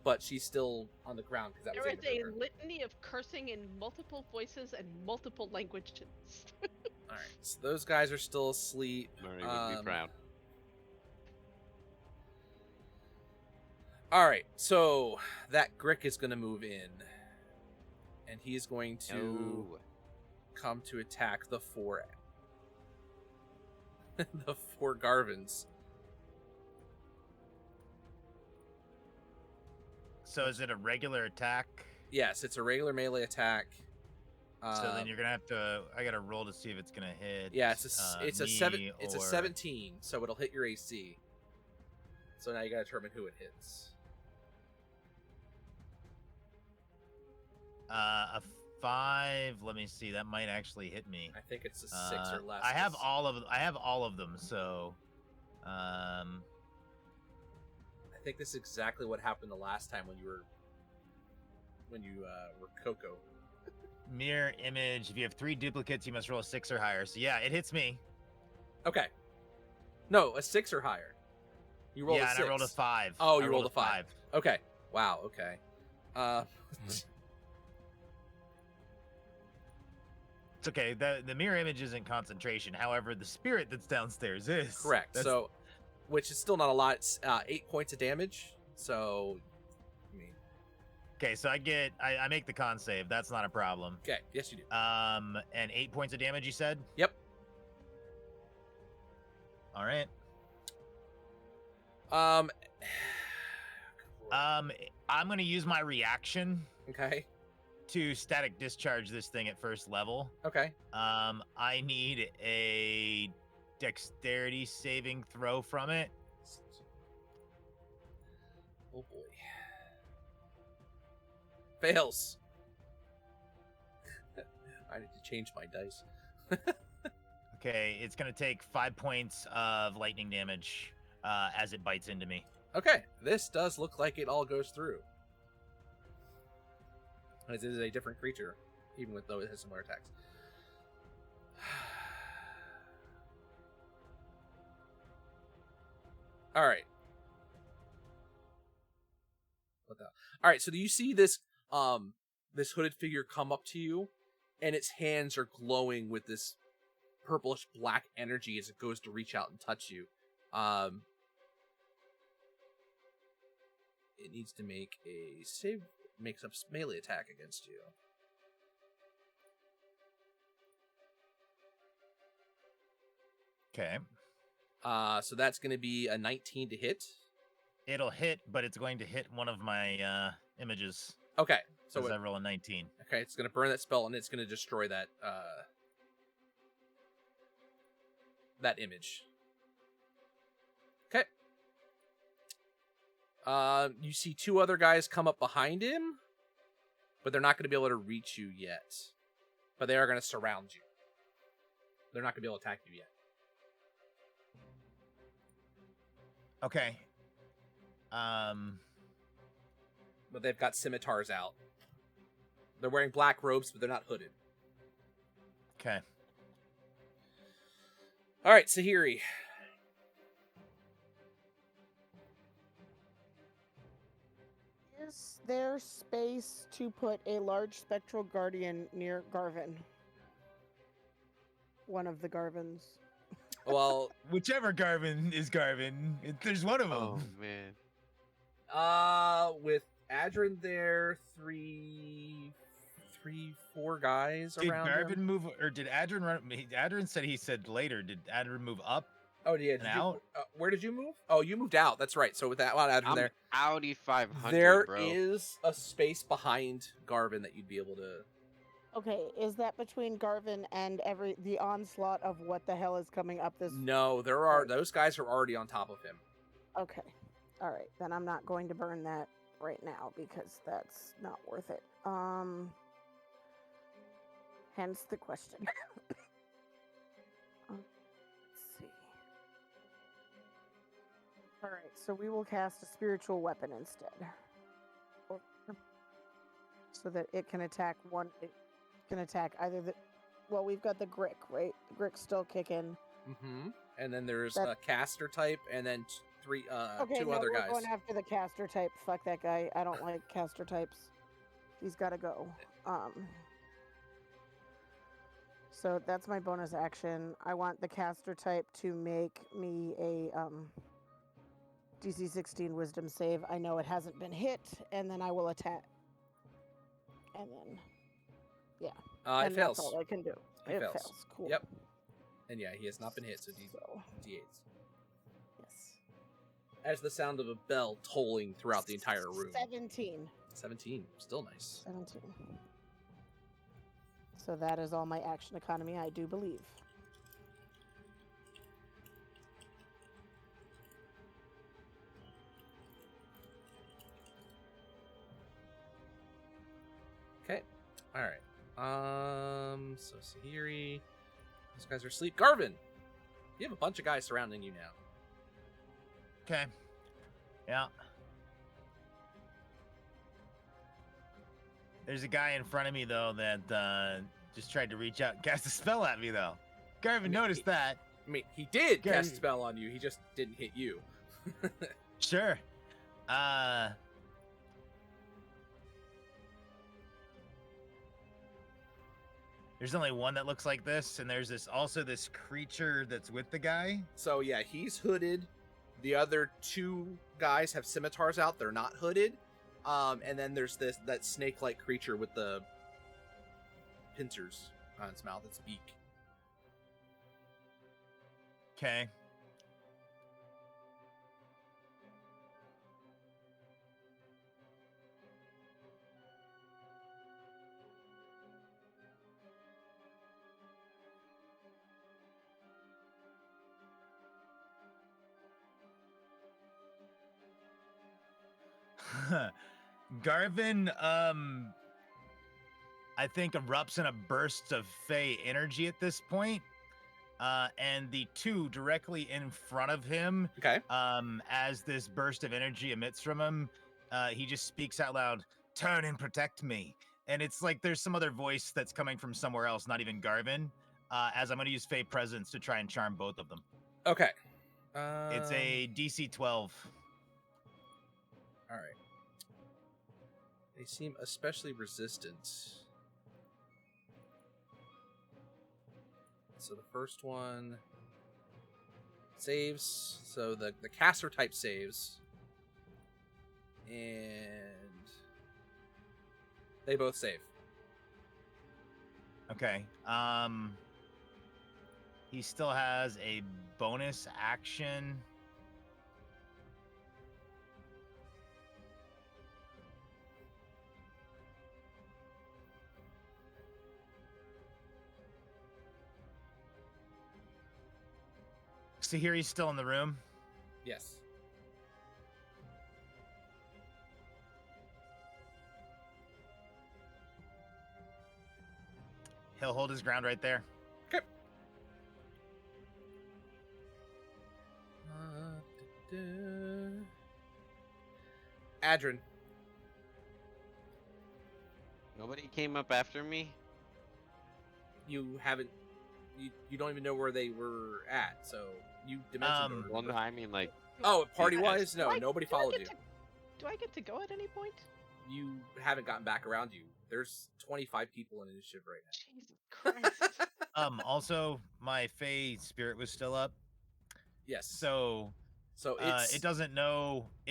S2: but she's still on the ground because that was
S4: There
S2: the
S4: is
S2: end of her
S4: a
S2: turn.
S4: litany of cursing in multiple voices and multiple languages.
S2: All right, so those guys are still asleep.
S1: Murray would be proud.
S2: All right, so that Grick is going to move in, and he is going to
S1: No.
S2: come to attack the four Garvins.
S3: So is it a regular attack?
S2: Yes, it's a regular melee attack.
S3: So then you're gonna have to. I gotta roll to see if it's gonna hit.
S2: Yeah, it's a
S3: me
S2: It's a
S3: or-
S2: 17, so it'll hit your AC. So now you gotta determine who it hits.
S3: A 5. Let me see. That might actually hit me.
S2: I think it's a 6 or less.
S3: I have all of them. So,
S2: I think this is exactly what happened the last time when you were Coco.
S3: mirror image. If you have 3 duplicates, you must roll a 6 or higher. So yeah, it hits me.
S2: Okay. No, a 6 or higher. You rolled a 6.
S3: And I rolled a 5.
S2: Oh,
S3: I
S2: you rolled a 5. Okay. Wow. Okay.
S3: It's okay. The mirror image isn't concentration. However, the spirit that's downstairs is.
S2: Correct.
S3: That's-
S2: So, which is still not a lot. It's 8 points of damage. So, I mean,
S3: okay. So I make the con save. That's not a problem.
S2: okay. Yes, you do.
S3: And 8 points of damage. You said.
S2: Yep.
S3: All right. I'm gonna use my reaction
S2: Okay.
S3: to static discharge this thing at first level.
S2: Okay.
S3: I need a dexterity saving throw from it.
S2: Oh boy. Fails. I need to change my dice.
S3: Okay, it's gonna take 5 points of lightning damage as it bites into me.
S2: Okay, this does look like it all goes through. As it is a different creature, even though it has similar attacks. All right. What the? All right. So do you see this this hooded figure come up to you, and its hands are glowing with this purplish black energy as it goes to reach out and touch you. It needs to make a save, makes up melee attack against you.
S3: Okay.
S2: So that's going to be a 19 to hit.
S3: It'll hit, but it's going to hit one of my images.
S2: Okay,
S3: So
S2: so
S3: I roll a 19.
S2: okay, it's going to burn that spell and it's going to destroy that that image. Okay. You see 2 other guys come up behind him, but they're not going to be able to reach you yet. But they are going to surround you. They're not going to be able to attack you yet.
S3: Okay.
S2: But they've got scimitars out. They're wearing black robes, but they're not hooded.
S3: Okay.
S2: All right, Sahiri.
S5: Is there space to put a large spectral guardian near Garvin? One of the Garvins.
S2: Well,
S3: Whichever Garvin is Garvin, there's one of them.
S1: Oh man.
S2: with Adrin there, 4 guys
S3: Did
S2: around
S3: Garvin
S2: him.
S3: move, or did Adrin run? Adrin said he said later. Did Adrin move up?
S2: Oh, yeah.
S3: and out?
S2: Where did you move? Oh, you moved out. That's right. So with that one Adrin
S1: I'm
S2: there,
S1: Audi 500,
S2: there
S1: bro.
S2: is a space behind Garvin that you'd be able to.
S5: Okay, is that between Garvin and the onslaught of what the hell is coming up this?
S2: No, there are those guys are already on top of him.
S5: Okay. All right. Then I'm not going to burn that right now because that's not worth it. Hence the question. Let's see. All right. So we will cast a spiritual weapon instead. Or- So that it can attack one. It can attack either the. Well, we've got the Grick, right? The Grick's still kicking.
S2: Mm-hmm. And then there's
S5: That-
S2: a caster type, and then
S5: Okay,
S2: two
S5: no,
S2: other
S5: we're
S2: guys.
S5: going after the caster type. Fuck that guy. I don't like caster types. He's got to go. So that's my bonus action. I want the caster type to make me a DC 16 Wisdom save. I know it hasn't been hit, and then I will attack. And then,
S2: It
S5: and
S2: fails.
S5: that's all I can do.
S2: It fails.
S5: fails. Cool.
S2: Yep. And yeah, he has not been hit, so
S5: So,
S2: D8s.
S5: yes.
S2: As the sound of a bell tolling throughout the entire room.
S5: 17.
S2: 17. Still nice.
S5: 17. So that is all my action economy, I do believe.
S2: Okay. Alright. So Sahiri. Those guys are asleep. Garvin! You have a bunch of guys surrounding you now.
S3: Okay. Yeah. There's a guy in front of me though that just tried to reach out and cast a spell at me though. Garvin noticed that.
S2: I mean, he did
S3: Garvin-
S2: cast a spell on you, he just didn't hit you.
S3: Sure. There's only one that looks like this, and there's this creature that's with the guy.
S2: So yeah, he's hooded. The other two guys have scimitars out, they're not hooded. And then there's that snake-like creature with the pincers on its mouth, its beak.
S3: Okay. Garvin, I think erupts in a burst of Fey energy at this point. And the two directly in front of him,
S2: Okay.
S3: as this burst of energy emits from him, he just speaks out loud, "Turn and protect me." And it's like there's some other voice that's coming from somewhere else, not even Garvin, as I'm going to use Fey Presence to try and charm both of them.
S2: Okay.
S3: It's a DC 12.
S2: All right. They seem especially resistant. So the first one saves. So the caster type saves. And they both save.
S3: Okay. He still has a bonus action. So here he's still in the room.
S2: Yes.
S3: He'll hold his ground right there.
S2: Okay. Adrin.
S1: Nobody came up after me.
S2: You haven't. You don't even know where they were at, so you dimension ordered.
S1: Well, no, I mean like
S2: Oh, party wise, no,
S4: Do I-
S2: nobody
S4: do I
S2: followed
S4: get
S2: you.
S4: to- Do I get to go at any point?
S2: You haven't gotten back around you. There's 25 people in initiative right
S4: Jesus Christ.
S3: Also, my Fey spirit was still up,
S2: Yes.
S3: so
S2: it's
S3: it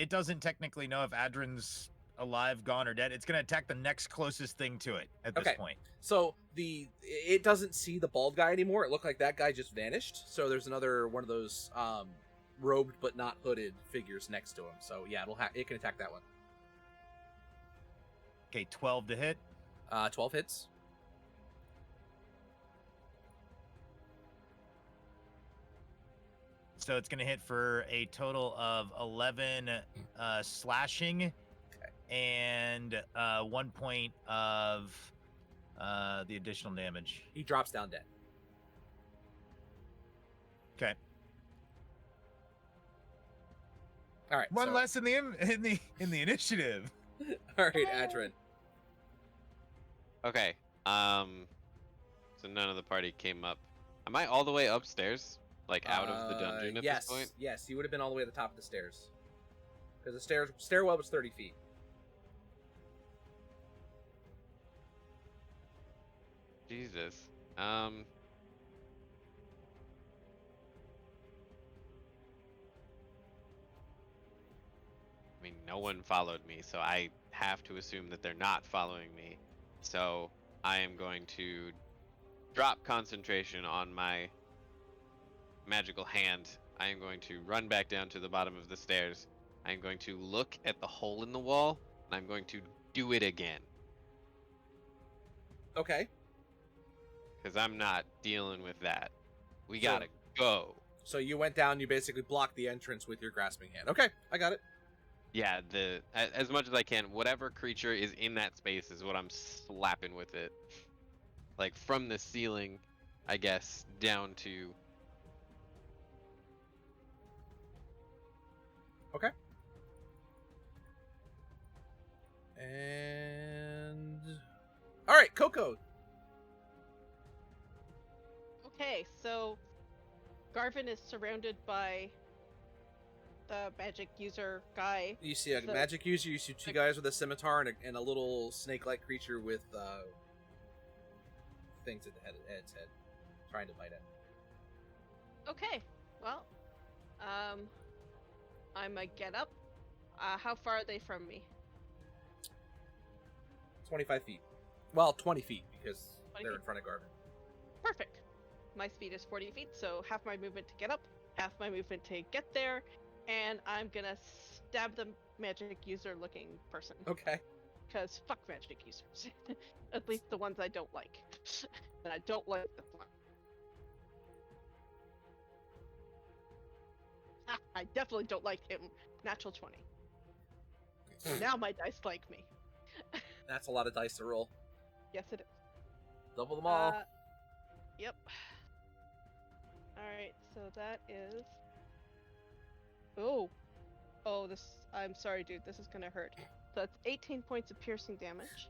S3: doesn't technically know if Adrin's alive, gone, or dead. It's gonna attack the next closest thing to it at this
S2: Okay.
S3: point.
S2: so it doesn't see the bald guy anymore. It looked like that guy just vanished. So there's another one of those robed but not hooded figures next to him. So yeah, it can attack that one.
S3: Okay, 12 to hit.
S2: 12 hits.
S3: so it's gonna hit for a total of 11 slashing and 1 point of the additional damage.
S2: He drops down dead.
S3: Okay.
S2: All right.
S3: One
S2: so-
S3: less in the initiative.
S2: All right, Adrin.
S1: Okay. So none of the party came up. Am I all the way upstairs? Like out of the dungeon at
S2: yes,
S1: this point?
S2: Yes, you would have been all the way at the top of the stairs. Because the stairwell was 30 feet.
S1: Jesus. I mean, no one followed me, so I have to assume that they're not following me. So I am going to drop concentration on my magical hand. I am going to run back down to the bottom of the stairs. I am going to look at the hole in the wall, and I'm going to do it again.
S2: Okay.
S1: Because I'm not dealing with that. We gotta go.
S2: So you went down, you basically blocked the entrance with your grasping hand. Okay, I got it.
S1: Yeah, as much as I can, whatever creature is in that space is what I'm slapping with it. Like from the ceiling, I guess, down to.
S2: Okay. And all right, Coco.
S4: Okay, so Garvin is surrounded by the magic user guy.
S2: You see a
S4: The-
S2: magic user. You see two guys with a scimitar and a little snake-like creature with things at its head, trying to bite it.
S4: Okay, well, I'm a get up. How far are they from me?
S2: 25 feet. Well, 20 feet because
S4: 20
S2: they're
S4: feet.
S2: in front of Garvin.
S4: Perfect. My speed is 40 feet, so half my movement to get up, half my movement to get there, and I'm gonna stab the magic user looking person.
S2: Okay.
S4: Because fuck magic users. At least the ones I don't like. And I don't like this one. I definitely don't like him. Natural 20. Now my dice like me.
S2: That's a lot of dice to roll.
S4: Yes, it is.
S2: Double them all.
S4: Yep. Alright, so that is. Oh. Oh, this. I'm sorry, dude. This is gonna hurt. So that's 18 points of piercing damage.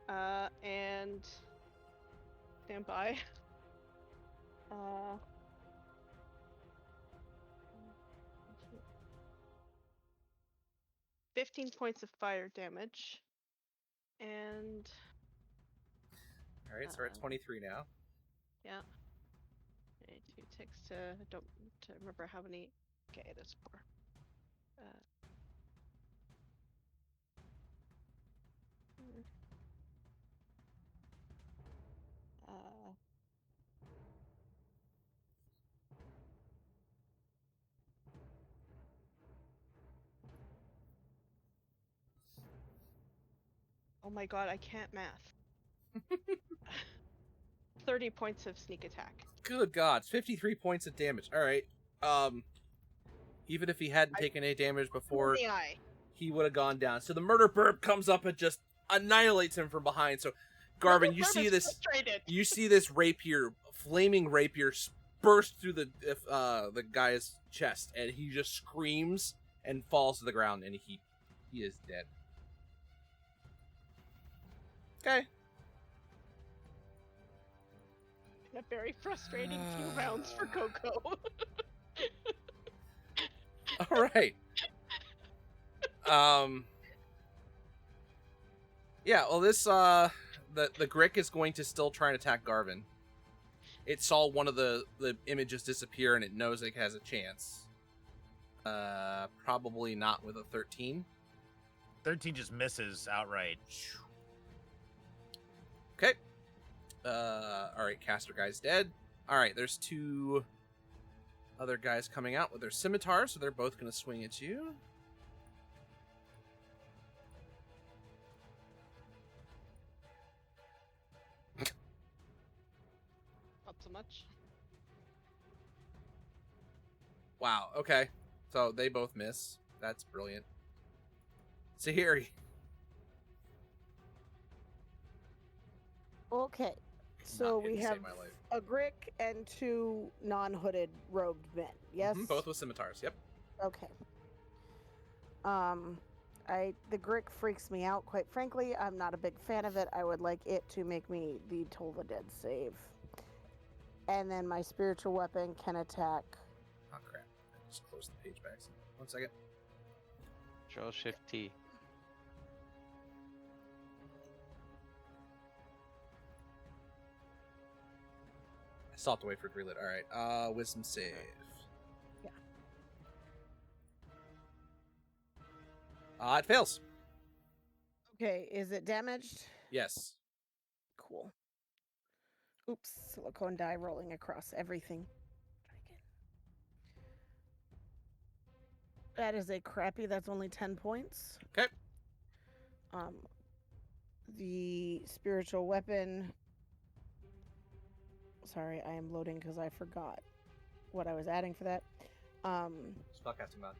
S4: And. Stand by. 15 points of fire damage. And.
S2: All right, so we're at 23 now.
S4: Yeah. 2 ticks to don't to remember how many. Okay, it is 4. Oh my god, I can't math. 30 points of sneak attack.
S2: Good God, 53 points of damage. All right. Even if he hadn't taken any damage before,
S4: In the eye.
S2: he would have gone down. So the murder burp comes up and just annihilates him from behind. So, Garvin, you see this.
S4: Frustrated.
S2: You see this rapier, flaming rapier, burst through the guy's chest, and he just screams and falls to the ground, and he is dead. Okay.
S4: A very frustrating few rounds for Coco.
S2: All right. Yeah. Well, this the Grick is going to still try and attack Garvin. It saw one of the images disappear, and it knows it has a chance. Probably not with a 13.
S3: 13 just misses outright.
S2: Okay. All right, caster guy's dead. All right, there's 2 other guys coming out with their scimitars, so they're both going to swing at you.
S4: Not so much.
S2: Wow. Okay. So they both miss. That's brilliant. Sahiri.
S5: Okay. So
S2: Not
S5: we
S2: hit to
S5: have
S2: save my life.
S5: a Grick and 2 non-hooded robed men. Yes.
S2: Mhm, both with scimitars. Yep.
S5: Okay. The Grick freaks me out. Quite frankly, I'm not a big fan of it. I would like it to make me the Toll the Dead save. And then my spiritual weapon can attack.
S2: Oh crap! I just closed the page back. 1 second.
S1: Control Shift T.
S2: I still have to wait for it to reload. All right. Wisdom save.
S5: Yeah.
S2: It fails.
S5: Okay, is it damaged?
S2: Yes.
S5: Cool. Oops, silicone die rolling across everything. Try again. That is a crappy. That's only 10 points.
S2: Okay.
S5: The spiritual weapon. Sorry, I am loading because I forgot what I was adding for that.
S2: Spellcasting mod.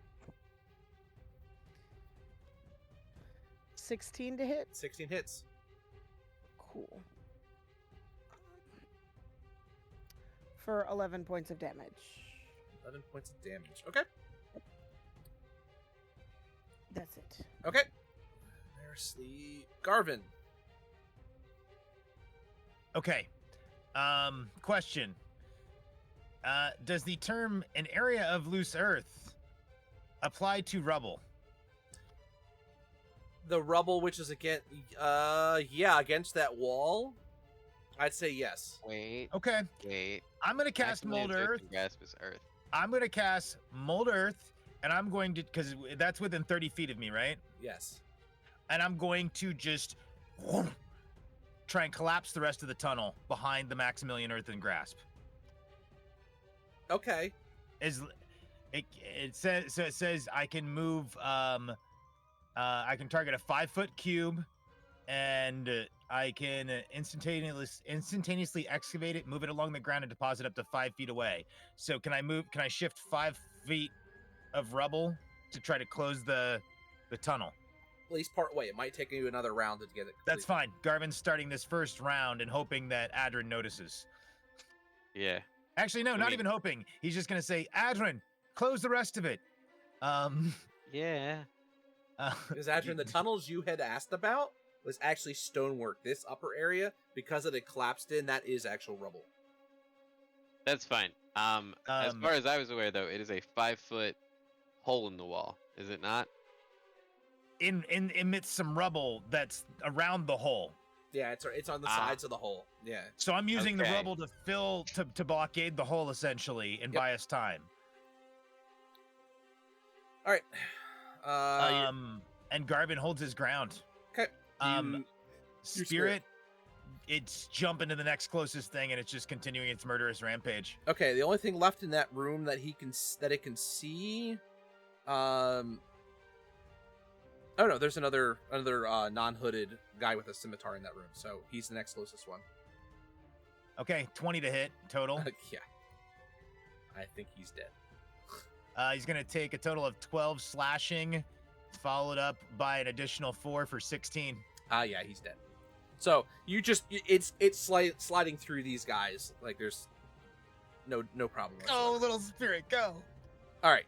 S5: 16 to hit.
S2: 16 hits.
S5: Cool. For 11 points of damage.
S2: 11 points of damage. Okay.
S5: That's it.
S2: Okay. There's the Garvin.
S3: Okay. Question. Does the term an area of loose earth apply to rubble?
S2: The rubble, which is against, against that wall. I'd say yes.
S1: Wait.
S3: Okay.
S1: Wait.
S3: I'm gonna cast
S1: Maximally
S3: Mold
S1: inflicted
S3: Earth.
S1: Grasp is Earth.
S3: I'm gonna cast Mold Earth, and I'm going to, because that's within 30 feet of me, right?
S2: Yes.
S3: And I'm going to just try and collapse the rest of the tunnel behind the Maximilian Earthen Grasp.
S2: Okay.
S3: It says I can move I can target a 5-foot cube, and I can instantaneously excavate it, move it along the ground, and deposit up to 5 feet away. So can I shift 5 feet of rubble to try to close the tunnel?
S2: At least part way. It might take you another round to get it.
S3: That's fine. Garvin's starting this first round and hoping that Adrin notices.
S1: Yeah.
S3: Actually, no, not even hoping. He's just gonna say, Adrin, close the rest of it.
S1: Yeah.
S2: Because Adrian, the tunnels you had asked about was actually stonework. This upper area, because it had collapsed in, that is actual rubble.
S1: That's fine. As far as I was aware, though, it is a 5-foot hole in the wall. Is it not?
S3: in amidst some rubble that's around the hole.
S2: Yeah, it's on the sides of the hole. Yeah.
S3: So I'm using the
S1: Okay.
S3: rubble to fill to blockade the hole essentially and buy us time.
S2: All right.
S3: And Garvin holds his ground.
S2: Okay.
S3: Spirit, it's jumping to the next closest thing, and it's just continuing its murderous rampage.
S2: Okay. The only thing left in that room that it can see. Oh no, there's another non-hooded guy with a scimitar in that room, so he's the next closest one.
S3: Okay, 20 to hit total.
S2: Yeah. I think he's dead.
S3: He's gonna take a total of 12 slashing, followed up by an additional 4 for 16.
S2: Yeah, he's dead. So it's sliding through these guys like there's no problem.
S3: Go, little spirit, go!
S2: All right.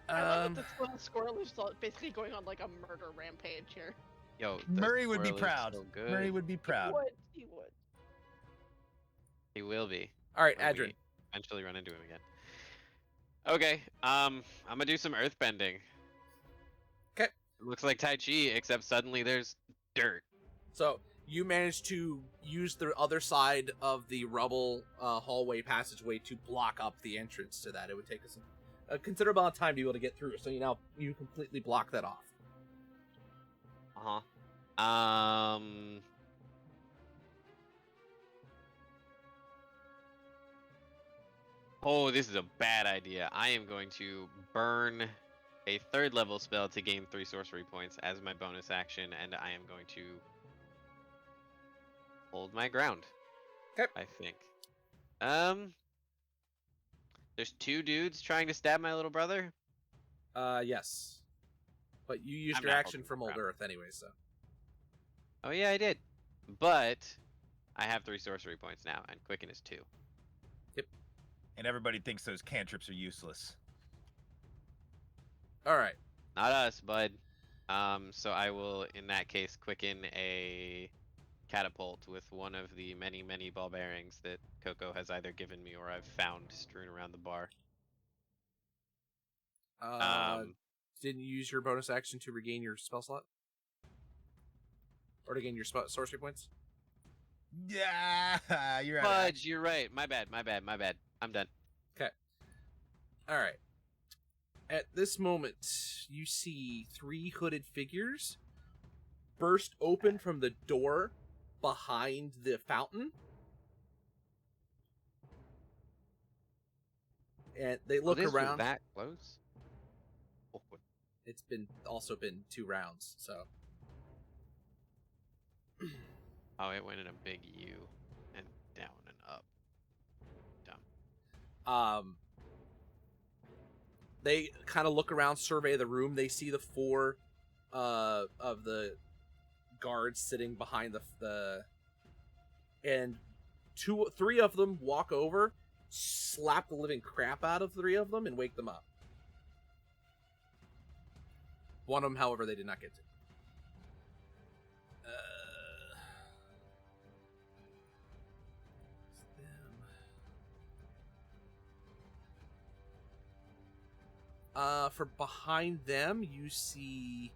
S4: I love that this little squirrel is basically going on like a murder rampage here.
S1: Yo, the
S3: Murray would be
S1: squirrel is
S3: proud.
S1: so good.
S3: Murray would be proud.
S4: He would.
S1: He will be.
S2: All right,
S1: when we
S2: Adrian.
S1: eventually run into him again. Okay. I'm gonna do some earth bending.
S2: Okay.
S1: It looks like Tai Chi, except suddenly there's dirt.
S2: So you managed to use the other side of the rubble hallway passageway to block up the entrance to that. It would take us a considerable amount of time to be able to get through. So you completely block that off.
S1: Oh, this is a bad idea. I am going to burn a 3rd level spell to gain 3 sorcery points as my bonus action, and I am going to hold my ground.
S2: Okay.
S1: I think. There's 2 dudes trying to stab my little brother.
S2: Yes. But you used
S1: I'm
S2: your
S1: not
S2: action
S1: holding
S2: from
S1: my
S2: Old
S1: ground.
S2: Earth anyway, so.
S1: Oh yeah, I did. But I have 3 sorcery points now, and Quicken is 2.
S3: And everybody thinks those cantrips are useless.
S2: All right.
S1: Not us, bud. So I will, in that case, Quicken a catapult with one of the many, many ball bearings that Coco has either given me or I've found strewn around the bar.
S2: Didn't you use your bonus action to regain your spell slot? Or to gain your sorcery points?
S3: Yeah, you're out of
S1: Fudge,
S3: action.
S1: you're right. My bad. I'm done.
S2: Okay. All right. At this moment, you see 3 hooded figures burst open from the door behind the fountain. And they look
S1: This was
S2: around.
S1: that close? Oh,
S2: It's also been 2 rounds, so.
S1: oh, it went in a big U and down and up. Dumb.
S2: They kind of look around, survey the room. They see the 4 of the guards sitting behind the and 3 of them walk over, slap the living crap out of 3 of them, and wake them up. One of them, however, they did not get to. For behind them, you see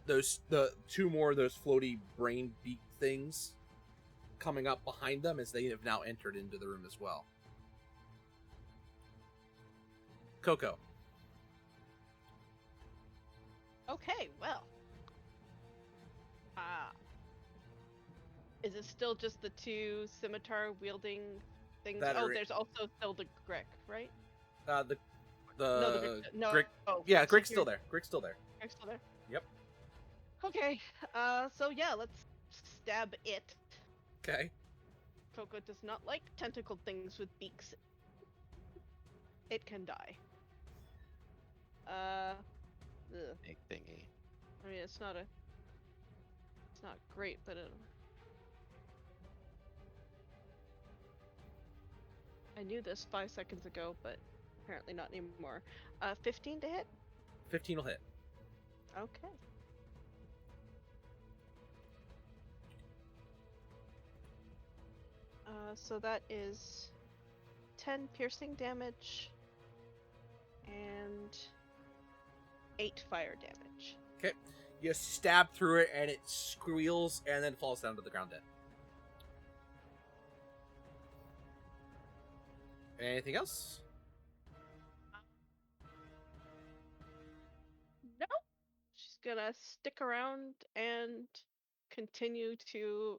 S2: the 2 more of those floaty brain beak things coming up behind them as they have now entered into the room as well. Coco.
S4: Okay, well. Is it still just the 2 scimitar wielding things?
S2: That
S4: Oh,
S2: are-
S4: there's also still the Grick, right?
S2: The
S4: No,
S2: Grick.
S4: Oh,
S2: Yeah,
S4: so
S2: Grick's still
S4: here's-
S2: there. Grick's still there.
S4: Grick's still there.
S2: Yep.
S4: Okay. So yeah, let's stab it.
S2: Okay.
S4: Coco does not like tentacled things with beaks. It can die. Ugh.
S1: Big thingy.
S4: I mean, it's not great, but I knew this 5 seconds ago, but apparently not anymore. 15 to hit?
S2: 15 will hit.
S4: Okay. So that is 10 piercing damage and 8 fire damage.
S2: Okay. You stab through it and it squeals and then falls down to the ground dead. Anything else?
S4: No. She's gonna stick around and continue to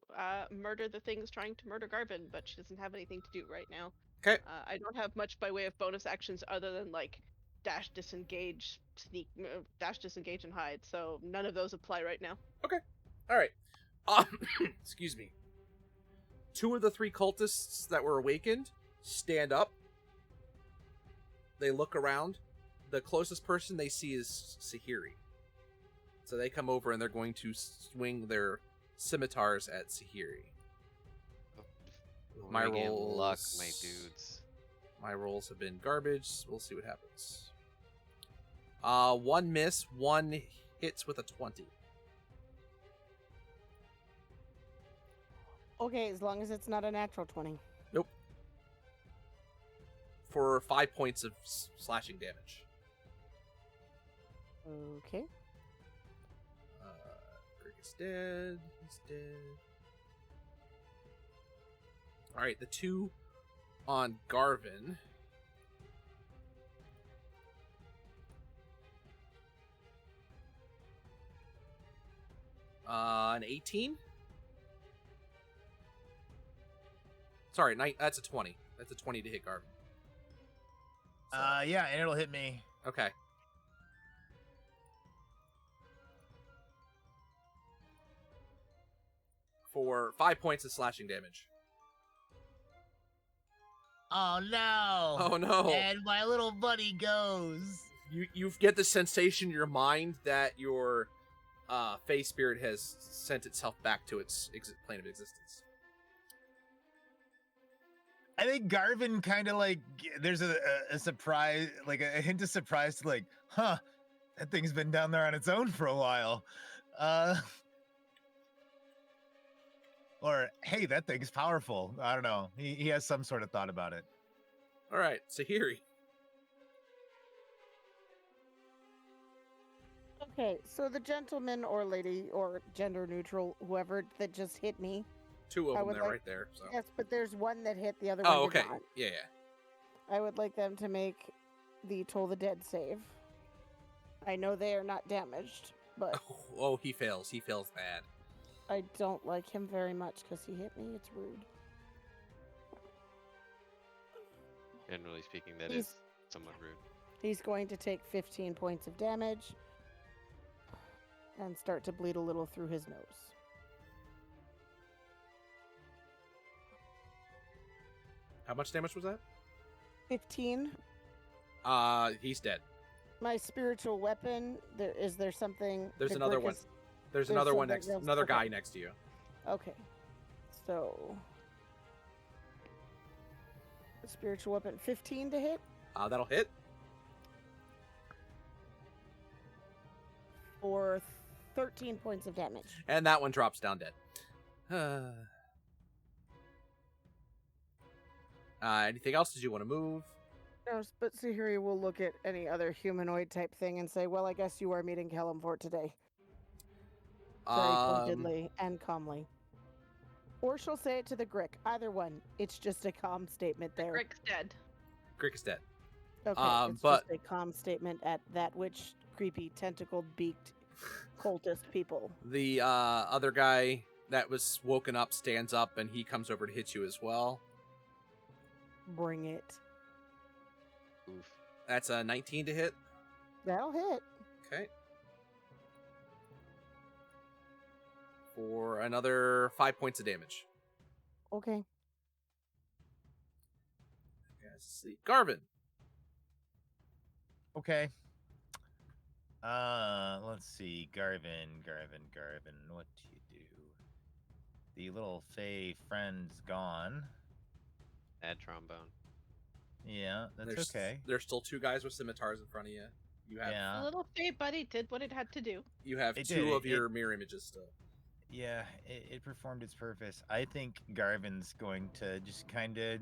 S4: murder the things trying to murder Garvin, but she doesn't have anything to do right now.
S2: Okay.
S4: I don't have much by way of bonus actions other than like dash, disengage, sneak, dash, disengage, and hide. So none of those apply right now.
S2: All right. Excuse me. 2 of the 3 cultists that were awakened stand up. They look around. The closest person they see is Sahiri. So they come over and they're going to swing their scimitars at Sahiri. My
S1: Ring in luck,
S2: rolls-
S1: my dudes.
S2: My rolls have been garbage. We'll see what happens. 1 miss, 1 hits with a 20.
S5: Okay, as long as it's not a natural 20.
S2: For 5 points of slashing damage.
S5: Okay.
S2: Greg is dead. He's dead. Alright, the 2 on Garvin. An 18? Sorry, that's a 20. That's a 20 to hit Garvin. So,
S3: Yeah, and it'll hit me.
S2: okay. For 5 points of slashing damage.
S3: Oh no!
S2: Oh no!
S3: And my little buddy goes.
S2: You get the sensation in your mind that your Fey spirit has sent itself back to its plane of existence.
S3: I think Garvin kind of like there's a surprise, like a hint of surprise, to like, huh, that thing's been down there on its own for a while, or hey, that thing's powerful. I don't know. He has some sort of thought about it.
S2: All right, Sahiri.
S5: Okay, so the gentleman or lady or gender neutral, whoever that just hit me.
S2: Two of
S5: I
S2: them
S5: would
S2: there,
S5: like-
S2: right there. So.
S5: Yes, but there's one that hit, the other
S2: Oh,
S5: one did
S2: okay.
S5: not.
S2: Yeah.
S5: I would like them to make the Toll the Dead save. I know they are not damaged, but
S2: Oh, he fails. He fails bad.
S5: I don't like him very much because he hit me. It's rude.
S1: Generally speaking, that
S5: He's-
S1: is somewhat rude.
S5: He's going to take 15 points of damage and start to bleed a little through his nose.
S2: How much damage was that?
S5: 15.
S2: He's dead.
S5: My spiritual weapon. Is there something?
S2: There's
S5: the
S2: another
S5: Grick
S2: one.
S5: is-
S2: There's
S5: there's
S2: another one
S5: something
S2: next.
S5: else.
S2: Another
S5: Okay.
S2: guy next to you.
S5: Okay. So. Spiritual weapon 15 to hit
S2: That'll hit.
S5: for 13 points of damage.
S2: And that one drops down dead. Anything else? Did you want to move?
S5: No, but Sahiri will look at any other humanoid type thing and say, well, I guess you are meeting Kellum for today. Very pointedly and calmly. Or she'll say it to the Grick. Either one. It's just a calm statement there.
S4: Rick's dead.
S2: Crick is dead.
S5: Okay, it's
S2: but-
S5: just a calm statement at that which creepy, tentacled, beaked cultist people.
S2: The other guy that was woken up stands up and he comes over to hit you as well.
S5: Bring it.
S1: Oof.
S2: That's a 19 to hit.
S5: That'll hit.
S2: Okay. For another 5 points of damage.
S5: Okay.
S2: Guys, sleep. Garvin.
S3: Okay. Let's see. Garvin. What do you do? The little Fey friend's gone.
S1: Bad trombone.
S3: Yeah, that's
S2: There's,
S3: okay.
S2: There's still two guys with scimitars in front of you. You have
S3: Yeah.
S4: The little Fey buddy did what it had to do.
S2: you have
S3: It
S2: two
S3: did.
S2: of your mirror images still.
S3: Yeah, it performed its purpose. I think Garvin's going to just kind of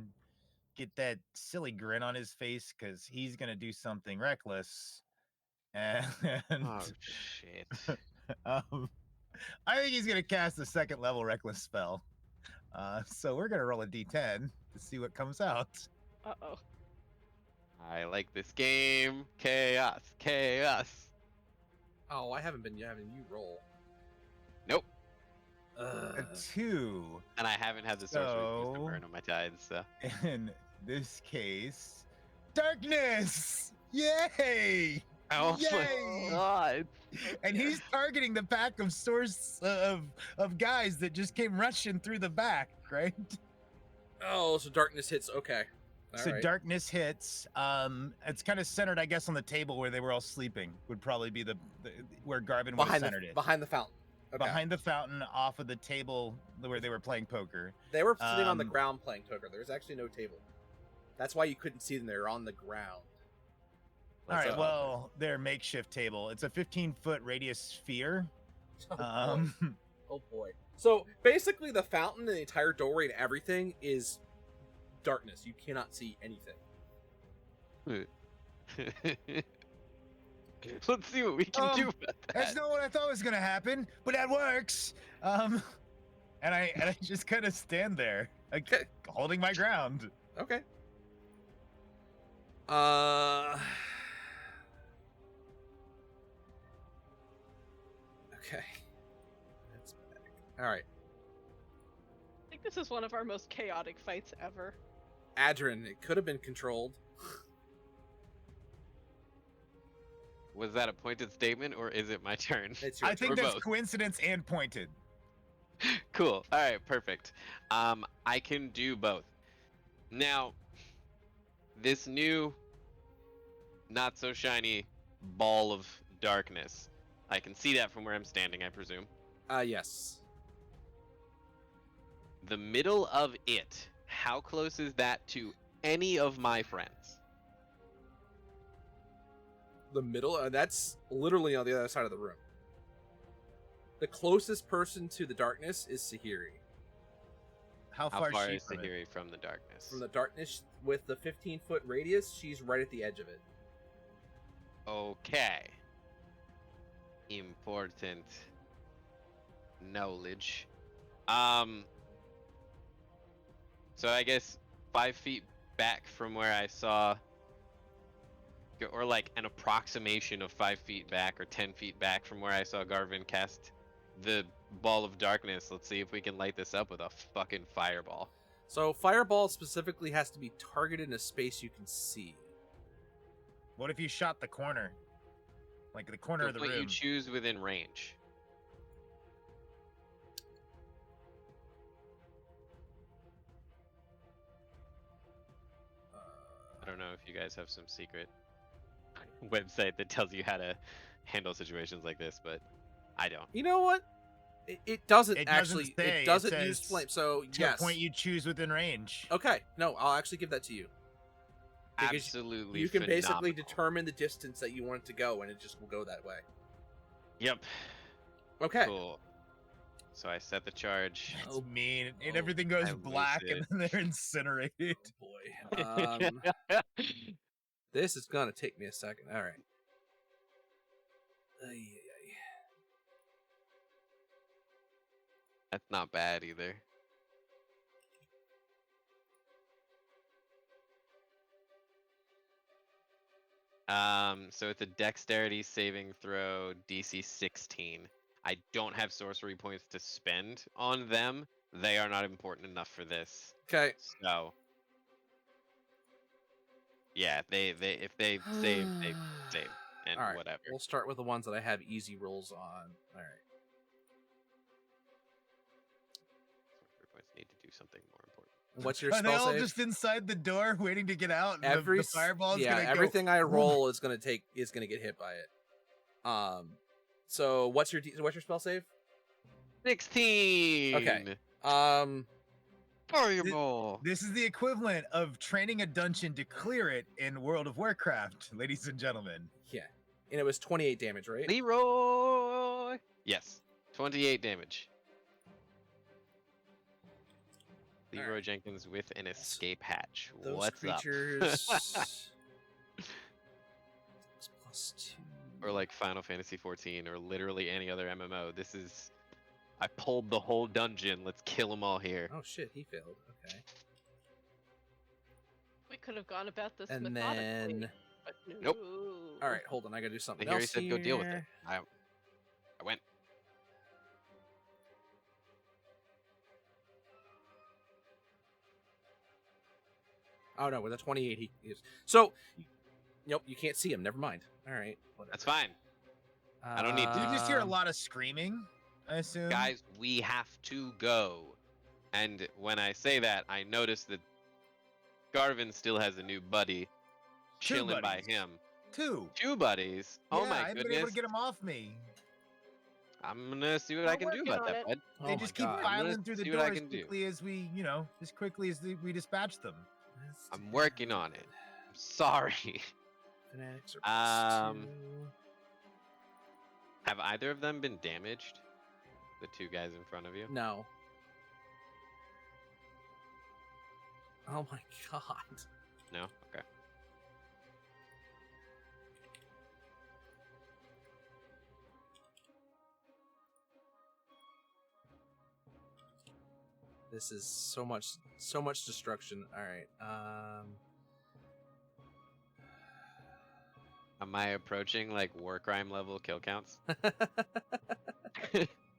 S3: get that silly grin on his face because he's going to do something reckless. And
S1: Oh shit.
S3: I think he's going to cast a second level reckless spell. So we're going to roll a d10 to see what comes out.
S4: Uh-oh.
S1: I like this game. Chaos.
S2: Oh, I haven't been having you roll.
S1: Nope.
S3: A 2.
S1: And I haven't had the sorcery wisdom
S3: So-
S1: burn on my tides, so.
S3: In this case, darkness! Yay!
S1: Oh
S3: Yay!
S1: my god.
S3: And he's targeting the pack of of guys that just came rushing through the back, right?
S2: Oh, so darkness hits. Okay.
S3: So
S2: Alright.
S3: darkness hits. It's kind of centered, I guess, on the table where they were all sleeping. Would probably be the where Garvin would have centered it.
S2: behind the fountain. Okay.
S3: Behind the fountain, off of the table where they were playing poker.
S2: They were sitting on the
S3: Um,
S2: ground playing poker. There's actually no table. That's why you couldn't see them. They're on the ground.
S3: All right,
S2: So-
S3: well, their makeshift table. It's a 15-foot radius sphere.
S2: Oh, boy. Oh boy. So basically, the fountain and the entire doorway and everything is darkness. You cannot see anything.
S1: Let's see what we can do about
S3: That's
S1: that.
S3: not what I thought was gonna happen, but that works. And I just kind of stand there, like,
S2: Okay.
S3: holding my ground.
S2: Okay. Okay. That's back. All right.
S4: I think this is one of our most chaotic fights ever.
S2: Adrin, it could have been controlled.
S1: Was that a pointed statement or is it my turn?
S2: It's your
S3: I think
S1: Or
S3: that's
S1: both.
S3: coincidence and pointed.
S1: Cool. All right, perfect. I can do both. Now, this new, not so shiny ball of darkness. I can see that from where I'm standing, I presume.
S2: Yes.
S1: The middle of it, how close is that to any of my friends?
S2: The middle, that's literally on the other side of the room. The closest person to the darkness is Sahiri.
S3: How
S1: How
S3: far,
S1: far
S3: is
S1: is
S3: she from it?
S1: Sahiri from the darkness?
S2: From the darkness, with the 15-foot radius, she's right at the edge of it.
S1: Okay. Important knowledge. So I guess 5 feet back from where I saw, or like an approximation of 5 feet back or 10 feet back from where I saw Garvin cast the ball of darkness. Let's see if we can light this up with a fucking fireball.
S2: So fireball specifically has to be targeted in a space you can see.
S3: What if you shot the corner? Like the corner
S1: The
S3: of the
S1: point you
S3: room.
S1: choose within range. I don't know if you guys have some secret website that tells you how to handle situations like this, but I don't.
S2: You know what? It doesn't
S3: It doesn't
S2: actually.
S3: say,
S2: It doesn't
S3: it
S2: use
S3: says
S2: flame. So
S3: To
S2: yes.
S3: a point you choose within range.
S2: Okay. No, I'll actually give that to you. Because
S1: Absolutely
S2: You can basically
S1: phenomenal.
S2: determine the distance that you want it to go, and it just will go that way.
S1: Yep.
S2: Okay.
S1: Cool. So I set the charge.
S3: That's
S2: Oh,
S3: mean. And
S2: oh,
S3: everything goes
S1: I
S3: black
S1: lose
S3: and then they're incinerated.
S2: Boy. This is gonna take me a second. All right. Ay, ay, ay.
S1: That's not bad either. So it's a dexterity saving throw, DC 16. I don't have sorcery points to spend on them. They are not important enough for this.
S2: Okay.
S1: So, yeah, if they save, they save, and
S2: All right.
S1: whatever.
S2: We'll start with the ones that I have easy rolls on. All right.
S1: Sorcery points need to do something more important.
S2: What's your
S3: Are they
S2: spell
S3: all
S2: save?
S3: just inside the door waiting to get out? And
S2: Every
S3: the fireball is gonna go.
S2: everything I roll is gonna get hit by it. So what's your spell save?
S1: 16.
S2: Okay.
S1: Fireball.
S3: This is the equivalent of training a dungeon to clear it in World of Warcraft, ladies and gentlemen.
S2: Yeah, and it was 28 damage, right?
S1: Leroy. Yes. 28 damage. Leroy
S2: Alright.
S1: Jenkins with an escape hatch.
S2: Those
S1: What's
S2: creatures. +2.
S1: Or like Final Fantasy 14 or literally any other MMO. This is... I pulled the whole dungeon. Let's kill them all here.
S2: Oh shit, he failed. Okay.
S4: We could have gone about this
S2: And
S4: methodically.
S2: then,
S4: But no.
S1: Nope.
S2: all right, hold on. I gotta do
S1: I
S2: something
S1: hear he
S2: else
S1: said go deal with it.
S2: here.
S1: I went.
S2: Oh no, with a 28 he is. So, nope, you can't see him. Never mind. All right, whatever.
S1: That's fine. I don't need to.
S3: Did you just hear a
S2: Um,
S3: lot of screaming? I assume.
S1: Guys, we have to go. And when I say that, I notice that Garvin still has a new buddy
S3: Two
S1: chilling by
S3: buddies.
S1: him.
S3: Two.
S1: 2 buddies. Oh
S3: Yeah,
S1: my
S3: I haven't been able
S1: goodness.
S3: to get them off me.
S1: I'm gonna see what I
S4: I'm
S1: can do
S4: working
S1: about
S4: on
S1: that,
S4: it.
S1: bud.
S2: oh
S3: They
S2: my
S3: just keep
S2: God.
S3: filing through the
S1: see what
S3: door
S1: I
S3: as
S1: can do.
S3: quickly as we, as quickly as we dispatch them.
S1: I'm working on it. I'm sorry.
S2: Fanatics are +2.
S1: Have either of them been damaged? The 2 guys in front of you?
S2: No. Oh my God.
S1: No? Okay.
S2: This is so much destruction. All right.
S1: Am I approaching like war crime level kill counts?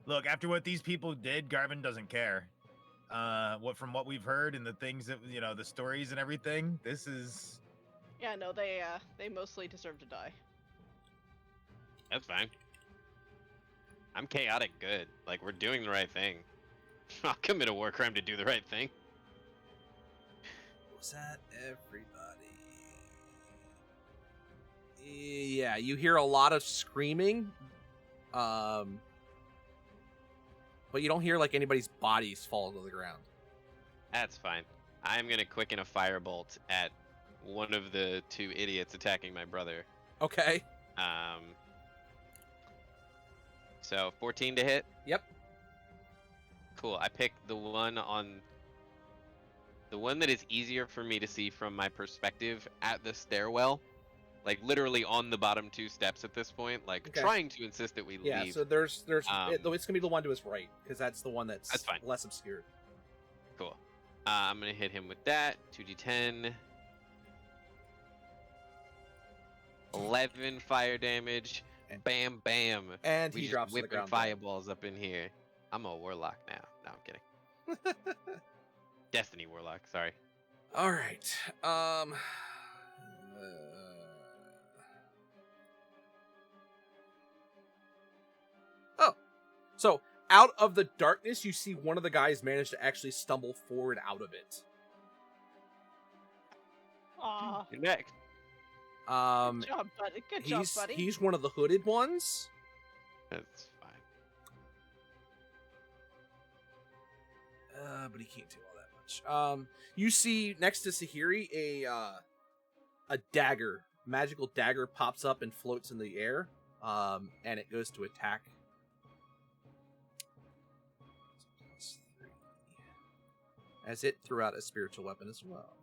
S3: Look, after what these people did, Garvin doesn't care. From what we've heard and the things that the stories and everything, this is
S4: Yeah, no, they mostly deserve to die.
S1: That's fine. I'm chaotic good. Like, we're doing the right thing. I'll commit a war crime to do the right thing.
S2: Was that everybody? Yeah, you hear a lot of screaming, but you don't hear like anybody's bodies fall to the ground.
S1: That's fine. I'm gonna quicken a firebolt at one of the two idiots attacking my brother.
S2: Okay.
S1: So 14 to hit.
S2: Yep.
S1: Cool. I picked the one that is easier for me to see from my perspective at the stairwell, like literally on the bottom 2 steps at this point, like
S2: Okay.
S1: trying to insist that we
S2: Yeah.
S1: leave.
S2: So it's gonna be the one to his right because that's the one that's
S1: fine.
S2: less obscured.
S1: Cool. I'm gonna hit him with that. 2d10. 11 fire damage.
S2: And-
S1: Bam, bam.
S2: And
S1: We
S2: he
S1: just
S2: drops to the
S1: whipping
S2: ground.
S1: fireballs up in here. I'm a warlock now. No, I'm kidding. Destiny warlock. Sorry.
S2: All right. Oh, so out of the darkness, you see one of the guys manage to actually stumble forward out of it.
S4: Aw,
S1: You're next.
S4: good job, buddy. Good job, buddy.
S2: He's one of the hooded ones.
S1: That's fine.
S2: But he can't do all that much. You see next to Sahiri a dagger, magical dagger pops up and floats in the air. And it goes to attack. As it threw out a spiritual weapon as well.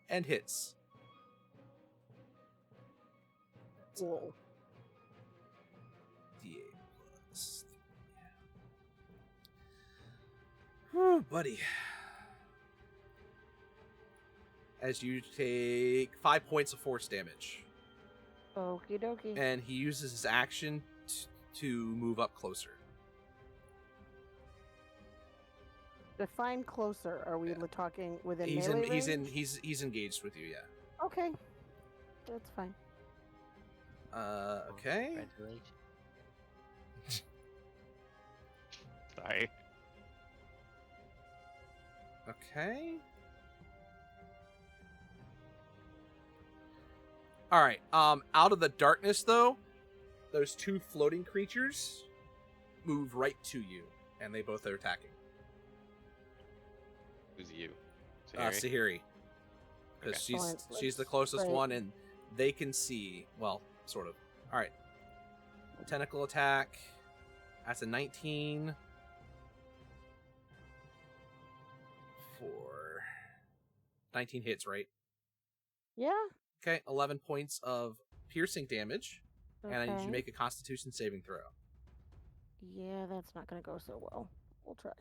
S2: And hits.
S5: Cool.
S2: D8 plus 3. Whew, buddy. As you take 5 points of force damage.
S5: Okie dokie.
S2: And he uses his action to move up closer.
S5: Define closer. Are we talking within
S2: He's
S5: melee range?
S2: he's engaged with you, yeah.
S5: Okay, that's fine.
S2: Okay.
S3: Congratulations.
S1: Sorry.
S2: Okay. All right. Out of the darkness, though, those 2 floating creatures move right to you, and they both are attacking.
S1: Who's you?
S2: Sahiri. Because
S1: Okay.
S2: she's
S5: Excellent.
S2: she's the closest
S5: Right.
S2: one, and they can see. Well, sort of. All right. Tentacle attack. That's a 19. For 19 hits, right?
S5: Yeah.
S2: Okay, 11 points of piercing damage,
S5: Okay.
S2: and I need you to make a Constitution saving throw.
S5: Yeah, that's not gonna go so well. We'll try.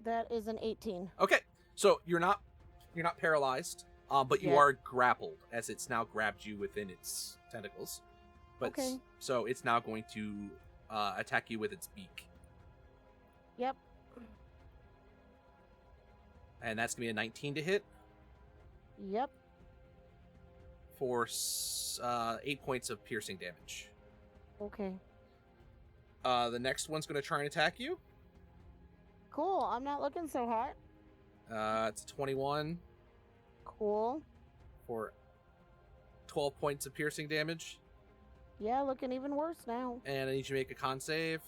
S5: That is an 18.
S2: Okay, so you're not paralyzed, but you
S5: Yeah.
S2: are grappled as it's now grabbed you within its tentacles. But
S5: Okay.
S2: so it's now going to attack you with its beak,
S5: Yep.
S2: and that's gonna be a 19 to hit
S5: Yep.
S2: for 8 points of piercing damage.
S5: Okay.
S2: The next one's gonna try and attack you.
S5: Cool. I'm not looking so hot.
S2: It's a 21
S5: Cool.
S2: for 12 points of piercing damage.
S5: Yeah, looking even worse now.
S2: And I need you to make a con save.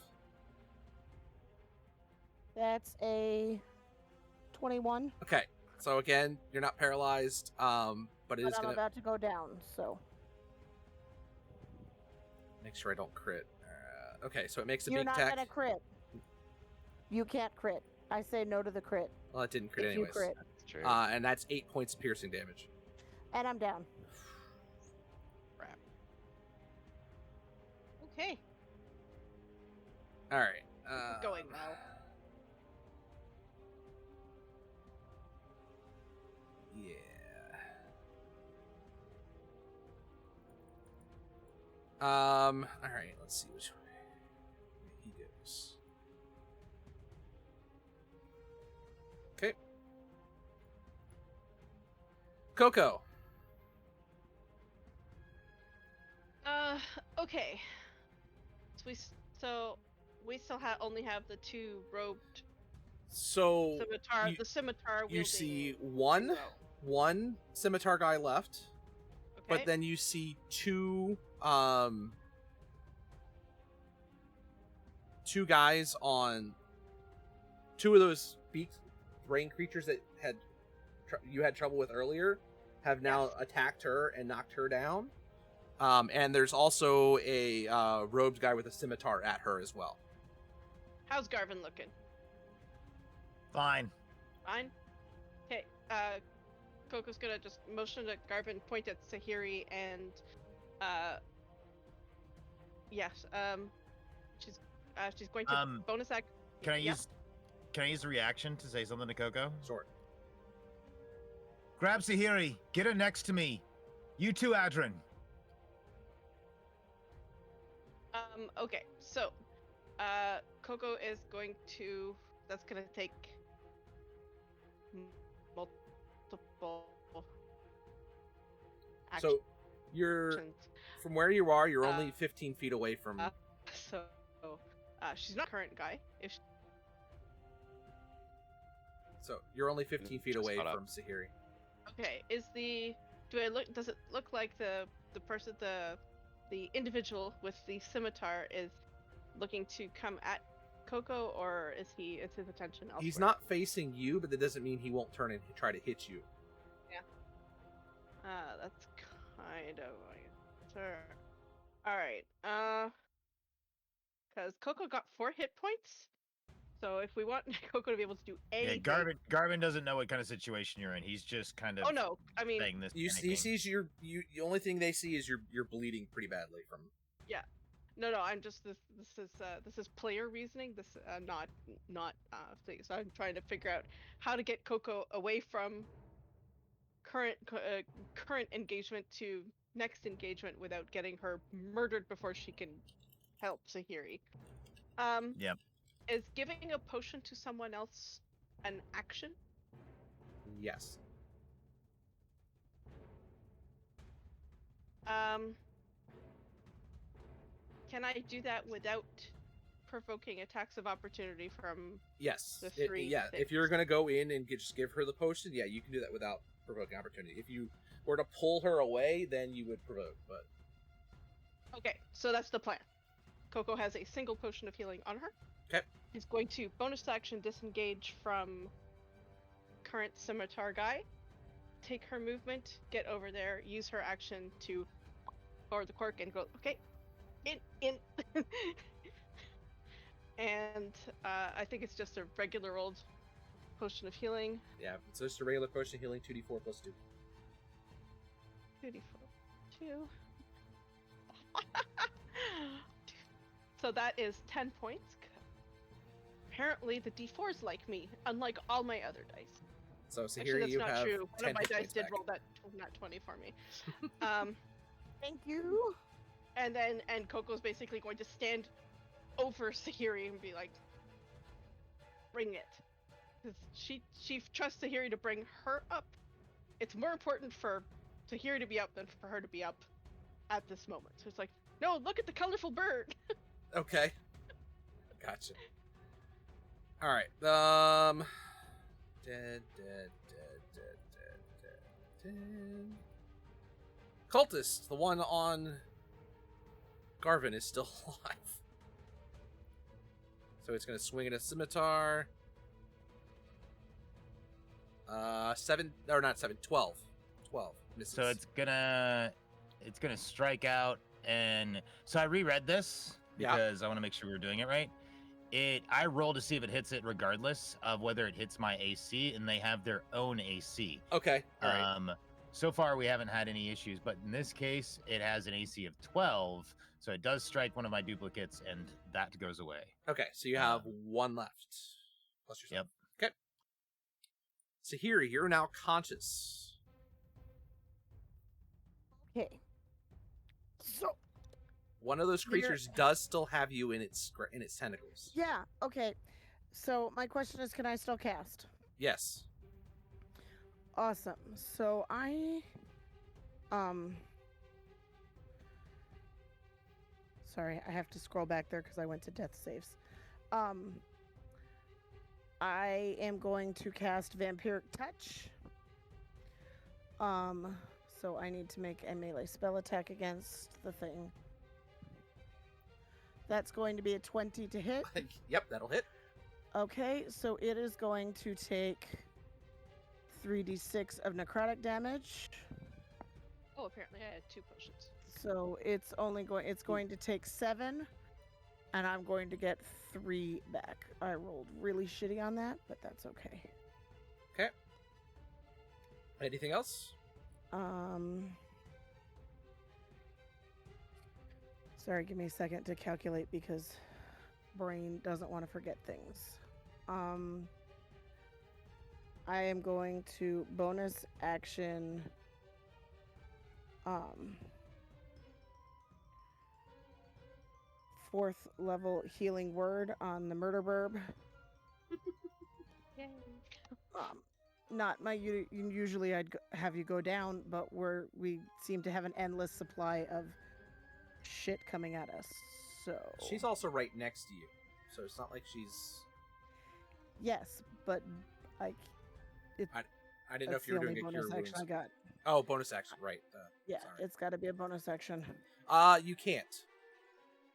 S5: That's a 21.
S2: Okay, so again, you're not paralyzed, but it
S5: But
S2: is
S5: I'm
S2: gonna
S5: about to go down, so.
S2: make sure I don't crit. Okay, so it makes a
S5: You're
S2: beak
S5: not
S2: attack.
S5: gonna crit. You can't crit. I say no to the crit.
S2: Well, it didn't crit
S5: If you
S2: anyways.
S5: crit.
S1: That's true.
S2: And that's 8 points of piercing damage.
S5: And I'm down.
S1: Crap.
S4: Okay,
S2: All right.
S4: going well.
S2: Yeah. All right. Let's see which way he goes. Okay. Coco.
S4: Okay. So we still only have the 2 robed
S2: So
S4: Scimitar,
S2: you,
S4: the scimitar
S2: you
S4: wielding
S2: see
S4: duo.
S2: one scimitar guy left,
S4: Okay.
S2: but then you see two guys on two of those beaked brain creatures that you had trouble with earlier have now attacked her and knocked her down. And there's also a robed guy with a scimitar at her as well.
S4: How's Garvin looking?
S3: Fine.
S4: Fine. Okay. Coco's gonna just motion to Garvin, point at Sahiri, and yes. She's going to bonus act.
S3: Can I
S4: Yeah.
S3: use a reaction to say something to Coco?
S2: Sure.
S3: Grab Sahiri. Get her next to me. You too, Adrin.
S4: Okay. So, Coco is going to. That's gonna take multiple actions.
S2: So you're from where you are. You're only 15 feet away from.
S4: So, she's not current guy.
S2: So you're only 15 feet
S1: Just
S2: away
S1: caught up.
S2: from Sahiri.
S4: Okay. Does it look like the person, the individual with the scimitar is looking to come at Coco, or is his attention elsewhere?
S2: He's not facing you, but that doesn't mean he won't turn and try to hit you.
S4: That's kind of sure. All right. Because Coco got 4 hit points. So if we want Coco to be able to do anything,
S3: Garvin doesn't know what kind of situation you're in. He's just kind of.
S4: Oh no! I mean,
S3: saying this.
S2: He sees you. The only thing they see is you're bleeding pretty badly from.
S4: no. I'm just this is player reasoning. This not thing. So I'm trying to figure out how to get Coco away from current engagement to next engagement without getting her murdered before she can help Sahiri.
S3: Yep.
S4: Is giving a potion to someone else an action?
S2: Yes.
S4: Can I do that without provoking attacks of opportunity from
S2: Yes.
S4: the three
S2: If
S4: things?
S2: you're gonna go in and just give her the potion, yeah, you can do that without provoking opportunity. If you were to pull her away, then you would provoke. But
S4: Okay, so that's the plan. Coco has a single potion of healing on her.
S2: Okay.
S4: He's going to bonus action disengage from current scimitar guy, take her movement, get over there, use her action to lower the cork and go, okay, in. And I think it's just a regular old potion of healing.
S2: yeah, it's just a regular potion of healing, 2d4 plus 2.
S4: 2d4, 2. So that is 10 points. Apparently the d4s like me, unlike all my other dice.
S2: So
S4: Actually,
S2: here
S4: that's
S2: you
S4: not
S2: have
S4: true. One
S2: 10
S4: of my
S2: hit
S4: dice
S2: points
S4: did
S2: back.
S4: roll that nat 20 for me.
S5: Thank you.
S4: And Coco's basically going to stand over Sahiri and be like, bring it. Because she trusts Sahiri to bring her up. It's more important for Sahiri to be up than for her to be up at this moment. So it's like, no, look at the colorful bird.
S2: Okay. Gotcha. All right. Dead. Cultist, the one on Garvin, is still alive. So it's going to swing at a scimitar. 12. 12 misses.
S3: So it's gonna strike out, and so I reread this
S2: Yeah.
S3: because I want to make sure we're doing it right. I roll to see if it hits it regardless of whether it hits my AC, and they have their own AC.
S2: Okay. All right.
S3: So far we haven't had any issues, but in this case it has an AC of 12, so it does strike one of my duplicates, and that goes away.
S2: Okay. So you have one left. Plus yourself.
S3: Yep.
S2: Okay. Sahiri, you're now conscious.
S5: Okay. So
S2: One of those
S5: You're-
S2: creatures does still have you in its tentacles.
S5: yeah, okay. So my question is, can I still cast?
S2: Yes.
S5: Awesome. So I sorry, I have to scroll back there because I went to death saves. I am going to cast Vampiric Touch. So I need to make a melee spell attack against the thing. That's going to be a 20 to hit.
S2: Yep, that'll hit.
S5: Okay, so it is going to take 3d6 of necrotic damage.
S4: Oh, apparently I had 2 potions.
S5: So it's going to take 7, and I'm going to get 3 back. I rolled really shitty on that, but that's okay.
S2: Okay. Anything else?
S5: Sorry, give me a second to calculate because brain doesn't want to forget things. I am going to bonus action fourth level healing word on the murder burb.
S4: Yay.
S5: Not my usually I'd have you go down, but we seem to have an endless supply of shit coming at us. So
S2: She's also right next to you, so it's not like she's.
S5: yes, but
S2: I didn't know if you were doing a cure
S5: bonus action
S2: wounds.
S5: I got.
S2: Oh, bonus action, right?
S5: Yeah,
S2: sorry.
S5: it's got to be a bonus action.
S2: You can't,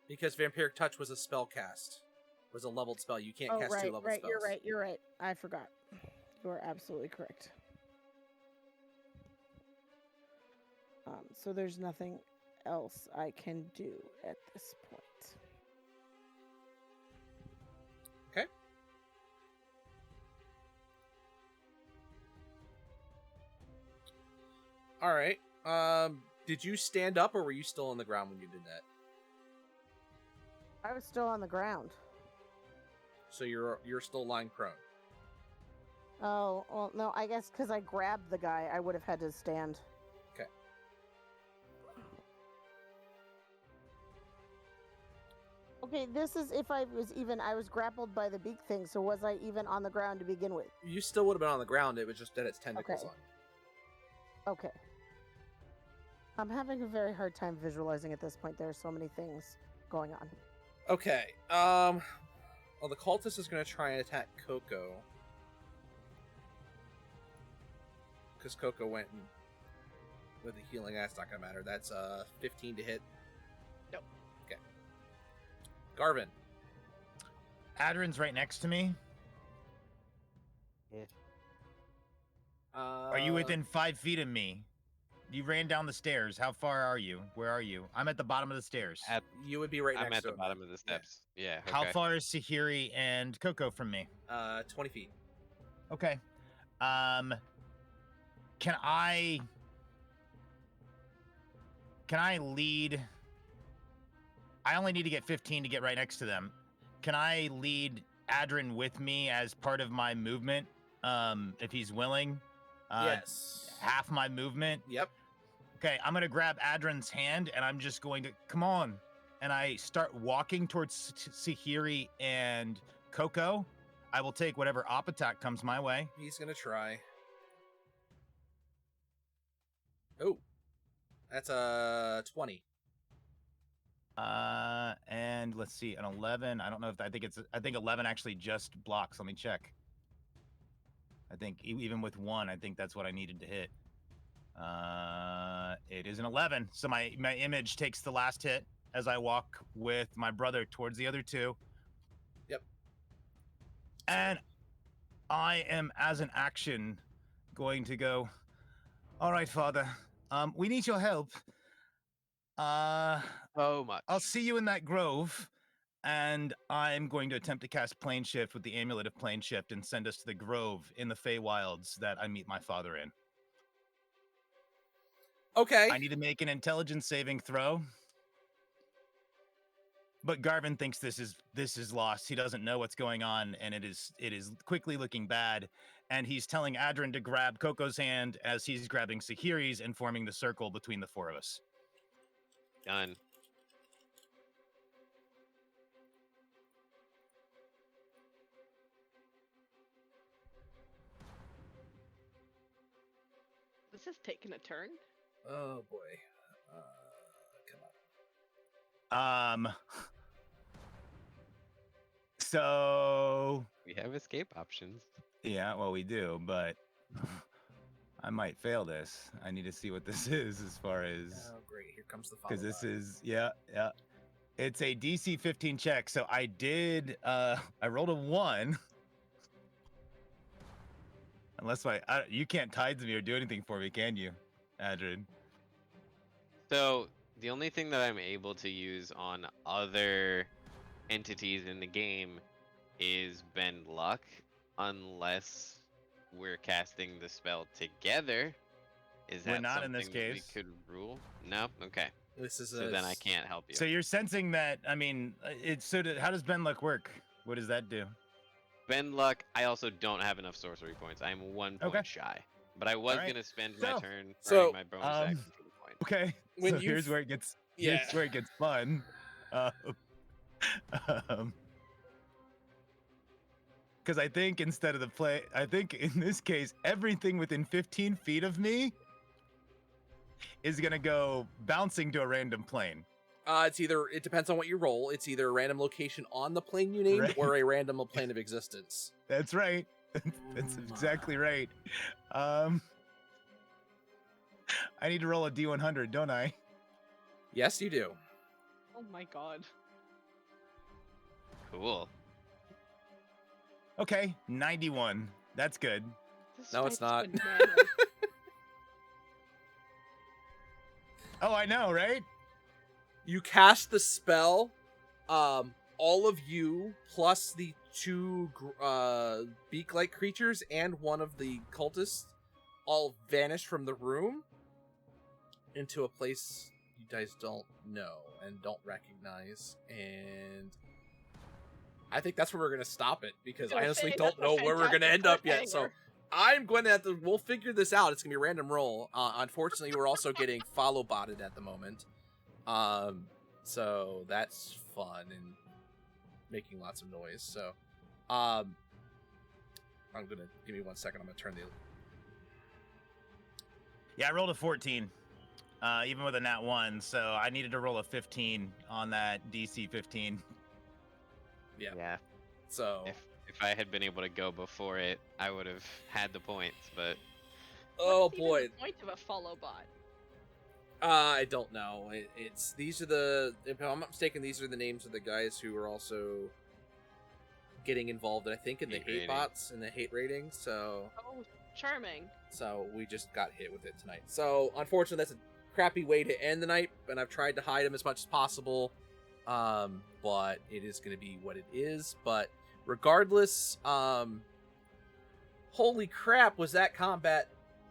S2: because Vampiric Touch was a spell cast. Was a leveled spell. You can't cast 2 leveled spells.
S5: You're right. I forgot. You are absolutely correct. So there's nothing else I can do at this point.
S2: Okay. All right. Did you stand up, or were you still on the ground when you did that?
S5: I was still on the ground.
S2: So you're still lying prone.
S5: Oh, well, no, I guess because I grabbed the guy, I would have had to stand.
S2: Okay.
S5: Okay, this is if I was grappled by the beak thing, so was I even on the ground to begin with?
S2: You still would have been on the ground. It was just that its tentacles
S5: Okay.
S2: on you.
S5: Okay. I'm having a very hard time visualizing at this point. There are so many things going on.
S2: Okay. Well, the cultist is going to try and attack Coco. Because Coco went with the healing. That's not going to matter. That's 15 to hit.
S4: Nope.
S2: Okay. Garvin.
S3: Adrin's right next to me. Are you within 5 feet of me? You ran down the stairs. How far are you? Where are you? I'm at the bottom of the stairs.
S2: You would be right
S1: I'm
S2: next
S1: at
S2: to
S1: the
S2: him.
S1: bottom of the steps. Yeah. Okay.
S3: How far is Sahiri and Coco from me?
S2: 20 feet.
S3: Okay. Can I lead? I only need to get 15 to get right next to them. Can I lead Adrin with me as part of my movement? If he's willing.
S2: Yes.
S3: Half my movement.
S2: Yep.
S3: Okay, I'm gonna grab Adrin's hand and I'm just going to come on, and I start walking towards Sahiri and Coco. I will take whatever op attack comes my way.
S2: He's going to try. Oh. That's a 20.
S3: And let's see, an 11. I don't know if I think 11 actually just blocks. Let me check. I think even with 1, I think that's what I needed to hit. It is an 11. So my image takes the last hit as I walk with my brother towards the other 2.
S2: Yep.
S3: And I am, as an action, going to go, all right, Father, we need your help.
S1: So much.
S3: I'll see you in that grove, and I'm going to attempt to cast Plane Shift with the Amulet of Plane Shift and send us to the grove in the Feywilds that I meet my father in.
S2: Okay.
S3: I need to make an intelligence saving throw. But Garvin thinks this is lost. He doesn't know what's going on, and it is quickly looking bad. And he's telling Adrin to grab Coco's hand as he's grabbing Sahiri's and forming the circle between the 4 of us.
S1: Done.
S4: This is taking a turn.
S2: Oh, boy. Come on.
S3: So
S1: We have escape options.
S6: Yeah, well, we do, but I might fail this. I need to see what this is as far as
S2: Oh, great. Here comes the
S6: because this
S2: follow-up.
S6: is yeah. It's a DC 15 check. So I did. I rolled a 1. Unless you can't tides me or do anything for me, can you, Adrian?
S1: So the only thing that I'm able to use on other entities in the game is bend luck, unless we're casting the spell together. Is
S6: We're
S1: that
S6: not
S1: something
S6: in this
S1: that we
S6: case.
S1: could rule? No. Okay.
S2: This is
S1: So then I can't help you.
S6: So you're sensing that? I mean, how does bend luck work? What does that do?
S1: Bend luck. I also don't have enough sorcery points. I am 1 point
S6: Okay.
S1: shy. But I was
S6: Alright.
S1: gonna spend my turn
S2: So,
S1: earning my bonus action for the point.
S6: Okay.
S2: When
S6: so
S2: you
S6: here's where it gets.
S2: yeah.
S6: Here's where it gets fun. Because I think instead of I think in this case, everything within 15 feet of me is gonna go bouncing to a random plane.
S2: It depends on what you roll. It's either a random location on the plane you named
S6: Right.
S2: or a random plane of existence.
S6: That's right. That's exactly right. I need to roll a D100, don't I?
S2: Yes, you do.
S4: Oh my god.
S1: Cool.
S6: Okay, 91. That's good.
S4: This
S2: No, it's
S4: fight's
S2: not.
S4: bananas.
S6: Oh, I know, right?
S2: You cast the spell. All of you plus the 2 beak-like creatures and one of the cultists all vanish from the room into a place you guys don't know and don't recognize. And I think that's where we're gonna stop it because I honestly don't know where we're gonna end up yet. So I'm going to have to. We'll figure this out. It's gonna be a random roll. Unfortunately, we're also getting follow botted at the moment. So that's fun and making lots of noise. So, I'm gonna give me 1 second. I'm gonna turn the.
S6: Yeah, I rolled a 14, even with a nat 1, so I needed to roll a 15 on that DC 15.
S1: Yeah.
S2: So.
S1: If I had been able to go before it, I would have had the points, but
S2: Oh
S4: What's even
S2: boy.
S4: the point of a follow bot?
S2: I don't know. These are the. If I'm not mistaken, these are the names of the guys who are also getting involved. I think in the
S1: Hate
S2: hate
S1: rating.
S2: bots and the hate ratings. So.
S4: Oh, charming.
S2: So we just got hit with it tonight. So unfortunately, that's a crappy way to end the night. And I've tried to hide them as much as possible. But it is going to be what it is. But regardless, holy crap, was that combat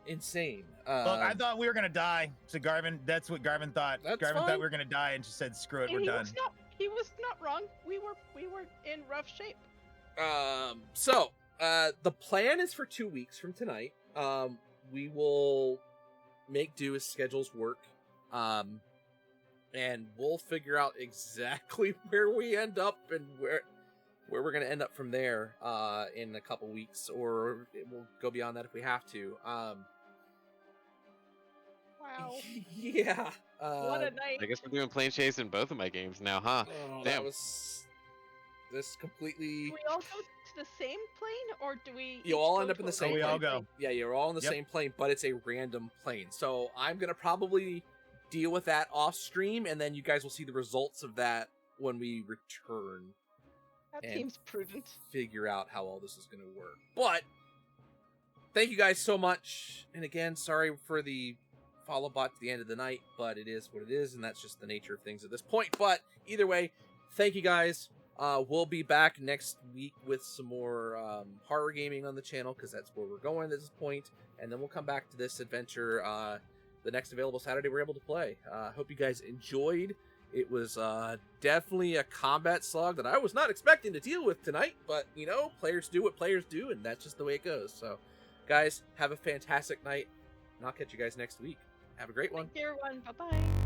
S2: insane?
S6: Look, I thought we were gonna die. So Garvin, that's what Garvin thought.
S2: That's
S6: Garvin
S2: fine.
S6: thought we were gonna die, and she said, "Screw it,
S4: And
S6: we're done."
S4: he was not wrong. We were in rough shape.
S2: So the plan is for 2 weeks from tonight. We will make do as schedules work. And we'll figure out exactly where we end up and where we're gonna end up from there in a couple weeks, or we'll go beyond that if we have to.
S4: Wow.
S2: Yeah.
S4: What a night.
S1: I guess we're doing plane chase in both of my games now, huh?
S2: Oh,
S1: Damn.
S2: that was this completely.
S4: Do we all go to the same plane, or do we?
S2: You
S4: each
S2: all
S4: go
S2: end up
S4: to
S2: in the
S4: a
S2: same
S6: we all
S4: plane?
S6: go.
S2: Yeah, you're all on the
S6: Yep.
S2: same plane, but it's a random plane. So I'm gonna probably deal with that off stream, and then you guys will see the results of that when we return.
S4: That
S2: And
S4: seems prudent.
S2: Figure out how all this is gonna work. But thank you guys so much, and again, sorry for the follow bot to the end of the night, but it is what it is, and that's just the nature of things at this point. But either way, thank you guys. We'll be back next week with some more horror gaming on the channel, because that's where we're going at this point, and then we'll come back to this adventure the next available Saturday we're able to play. Hope you guys enjoyed. It was definitely a combat slog that I was not expecting to deal with tonight, but, you know, players do what players do, and that's just the way it goes. So, guys, have a fantastic night, and I'll catch you guys next week. Have a great one.
S4: Thank you, everyone. Bye bye.